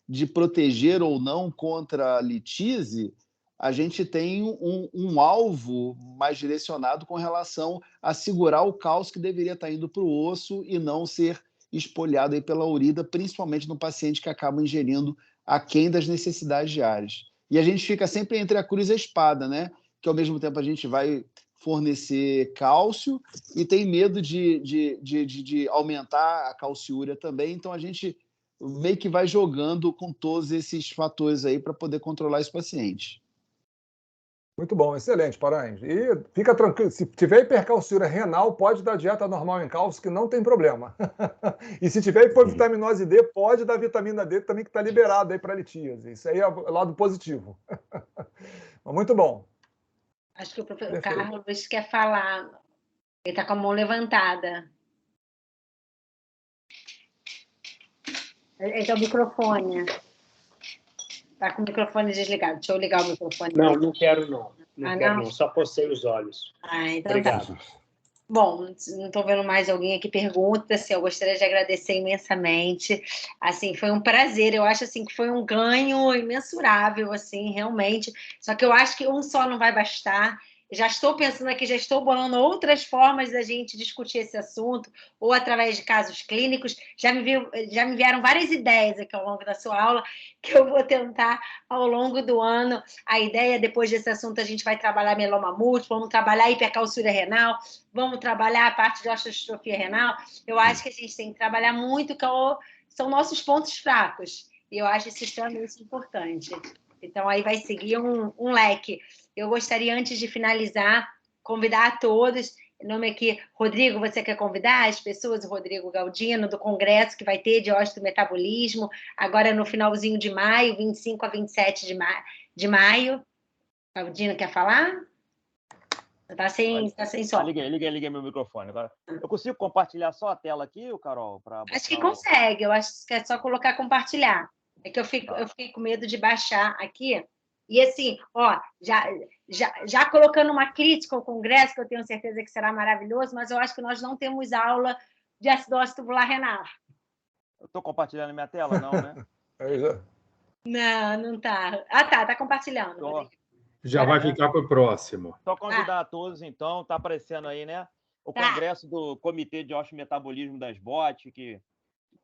de proteger ou não contra a litise, a gente tem um alvo mais direcionado com relação a segurar o cálcio que deveria estar indo para o osso e não ser espolhado aí pela urina, principalmente no paciente que acaba ingerindo aquém das necessidades diárias. E a gente fica sempre entre a cruz e a espada, né? Que ao mesmo tempo a gente vai fornecer cálcio e tem medo de aumentar a calciúria também, então a gente meio que vai jogando com todos esses fatores aí para poder controlar esse paciente. Muito bom, excelente, Paranhos. E fica tranquilo, se tiver hipercalciúria renal, pode dar dieta normal em cálcio, que não tem problema. E se tiver hipovitaminose D, pode dar vitamina D também, que está liberado aí para litíase. Isso aí é o lado positivo. Muito bom. Acho que o professor Carlos quer falar. Ele está com a mão levantada. Ele tem o microfone. Está com o microfone desligado. Deixa eu ligar o microfone. Não quero não. Não quero não. Só postei os olhos. Então obrigado. Tá. Bom, não estou vendo mais alguém aqui pergunta. Assim, eu gostaria de agradecer imensamente. Assim, foi um prazer. Eu acho assim que foi um ganho imensurável, assim, realmente. Só que eu acho que um só não vai bastar. Já estou pensando aqui, já estou bolando outras formas da gente discutir esse assunto, ou através de casos clínicos. Já me vieram várias ideias aqui ao longo da sua aula, que eu vou tentar ao longo do ano. A ideia, depois desse assunto, a gente vai trabalhar mieloma múltiplo, vamos trabalhar hipercalciúria renal, vamos trabalhar a parte de osteostrofia renal. Eu acho que a gente tem que trabalhar muito, que são nossos pontos fracos. E eu acho isso extremamente importante. Então, aí vai seguir um leque. Eu gostaria, antes de finalizar, convidar a todos. O nome aqui, Rodrigo, você quer convidar as pessoas? O Rodrigo Galdino, do congresso que vai ter de osteometabolismo, agora no finalzinho de maio, 25 a 27 de maio. Galdino, quer falar? Está sem som. Liguei meu microfone. Agora, eu consigo compartilhar só a tela aqui, Carol? Acho que consegue. Eu acho que é só colocar compartilhar. É que eu fiquei com medo de baixar aqui. E assim, ó, já colocando uma crítica ao Congresso, que eu tenho certeza que será maravilhoso, mas eu acho que nós não temos aula de acidose tubular renal. Eu estou compartilhando minha tela, não, né? Não tá. Tá compartilhando. Já vai ficar para o próximo. Só convidar a todos, então, está aparecendo aí, né? O Congresso do Comitê de Osteometabolismo das BOT, que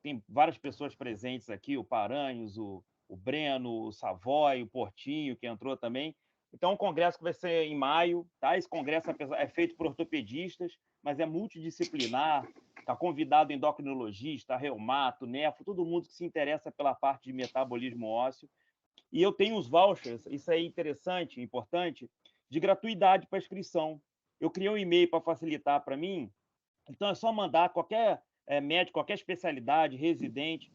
tem várias pessoas presentes aqui, o Paranhos, o Breno, o Savoy, o Portinho, que entrou também. Então, um congresso que vai ser em maio, tá? Esse congresso é feito por ortopedistas, mas é multidisciplinar, Está convidado endocrinologista, reumato, nefro, todo mundo que se interessa pela parte de metabolismo ósseo. E eu tenho os vouchers, isso é interessante, importante, de gratuidade para inscrição. Eu criei um e-mail para facilitar para mim, então é só mandar qualquer médico, qualquer especialidade, residente.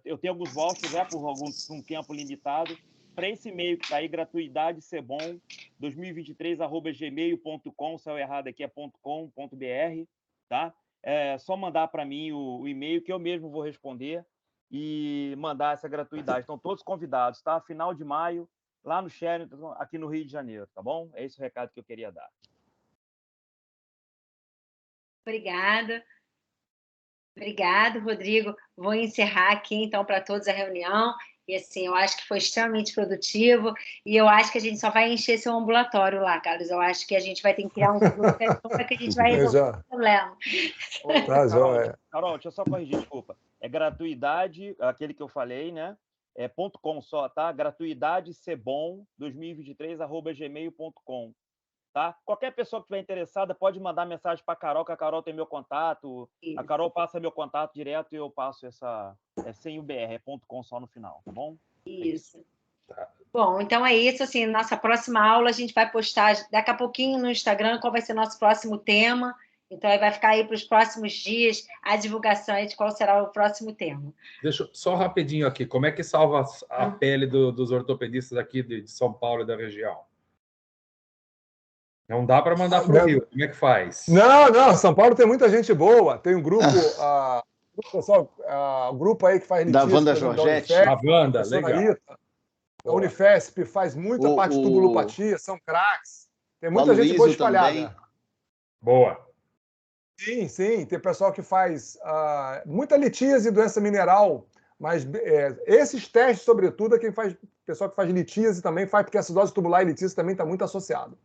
Eu tenho alguns vouchers por um tempo limitado. Para esse e-mail que está aí, gratuidade sebom 2023@gmail.com, se eu errado aqui é .com.br, tá? É só mandar para mim o e-mail que eu mesmo vou responder e mandar essa gratuidade. Estão todos convidados, tá? Final de maio, lá no Sheraton, aqui no Rio de Janeiro, tá bom? É esse o recado que eu queria dar. Obrigada. Obrigado, Rodrigo. Vou encerrar aqui, então, para todos a reunião. E, assim, eu acho que foi extremamente produtivo. E eu acho que a gente só vai encher seu ambulatório lá, Carlos. Eu acho que a gente vai ter que criar um grupo que a gente vai resolver o problema. Tá, joia. Carol, deixa eu só corrigir, desculpa. É gratuidade, aquele que eu falei, né? É .com só, tá? Gratuidade sebom 2023@gmail.com. Tá? Qualquer pessoa que estiver interessada pode mandar mensagem para a Carol, que a Carol tem meu contato. Isso. A Carol passa meu contato direto e eu passo essa... sem o BR, é .com só no final, tá bom? Isso. Bom, então é isso. Assim, nossa próxima aula a gente vai postar daqui a pouquinho no Instagram qual vai ser nosso próximo tema. Então, aí vai ficar aí para os próximos dias a divulgação aí de qual será o próximo tema. Deixa eu, só rapidinho aqui. Como é que salva a pele dos ortopedistas aqui de São Paulo e da região? Não dá para mandar para o Rio. Como é que faz? Não. São Paulo tem muita gente boa. Tem um grupo, pessoal, grupo aí que faz litígio. Da Wanda Georgette. A Wanda, legal. A Unifesp faz muita parte de tubulopatia, são craques. Tem muita gente boa espalhada. Também. Boa. Sim. Tem pessoal que faz muita litíase e doença mineral. Mas esses testes, sobretudo, é quem faz. Pessoal que faz litíase também faz, porque acidose tubular e litíase também está muito associado.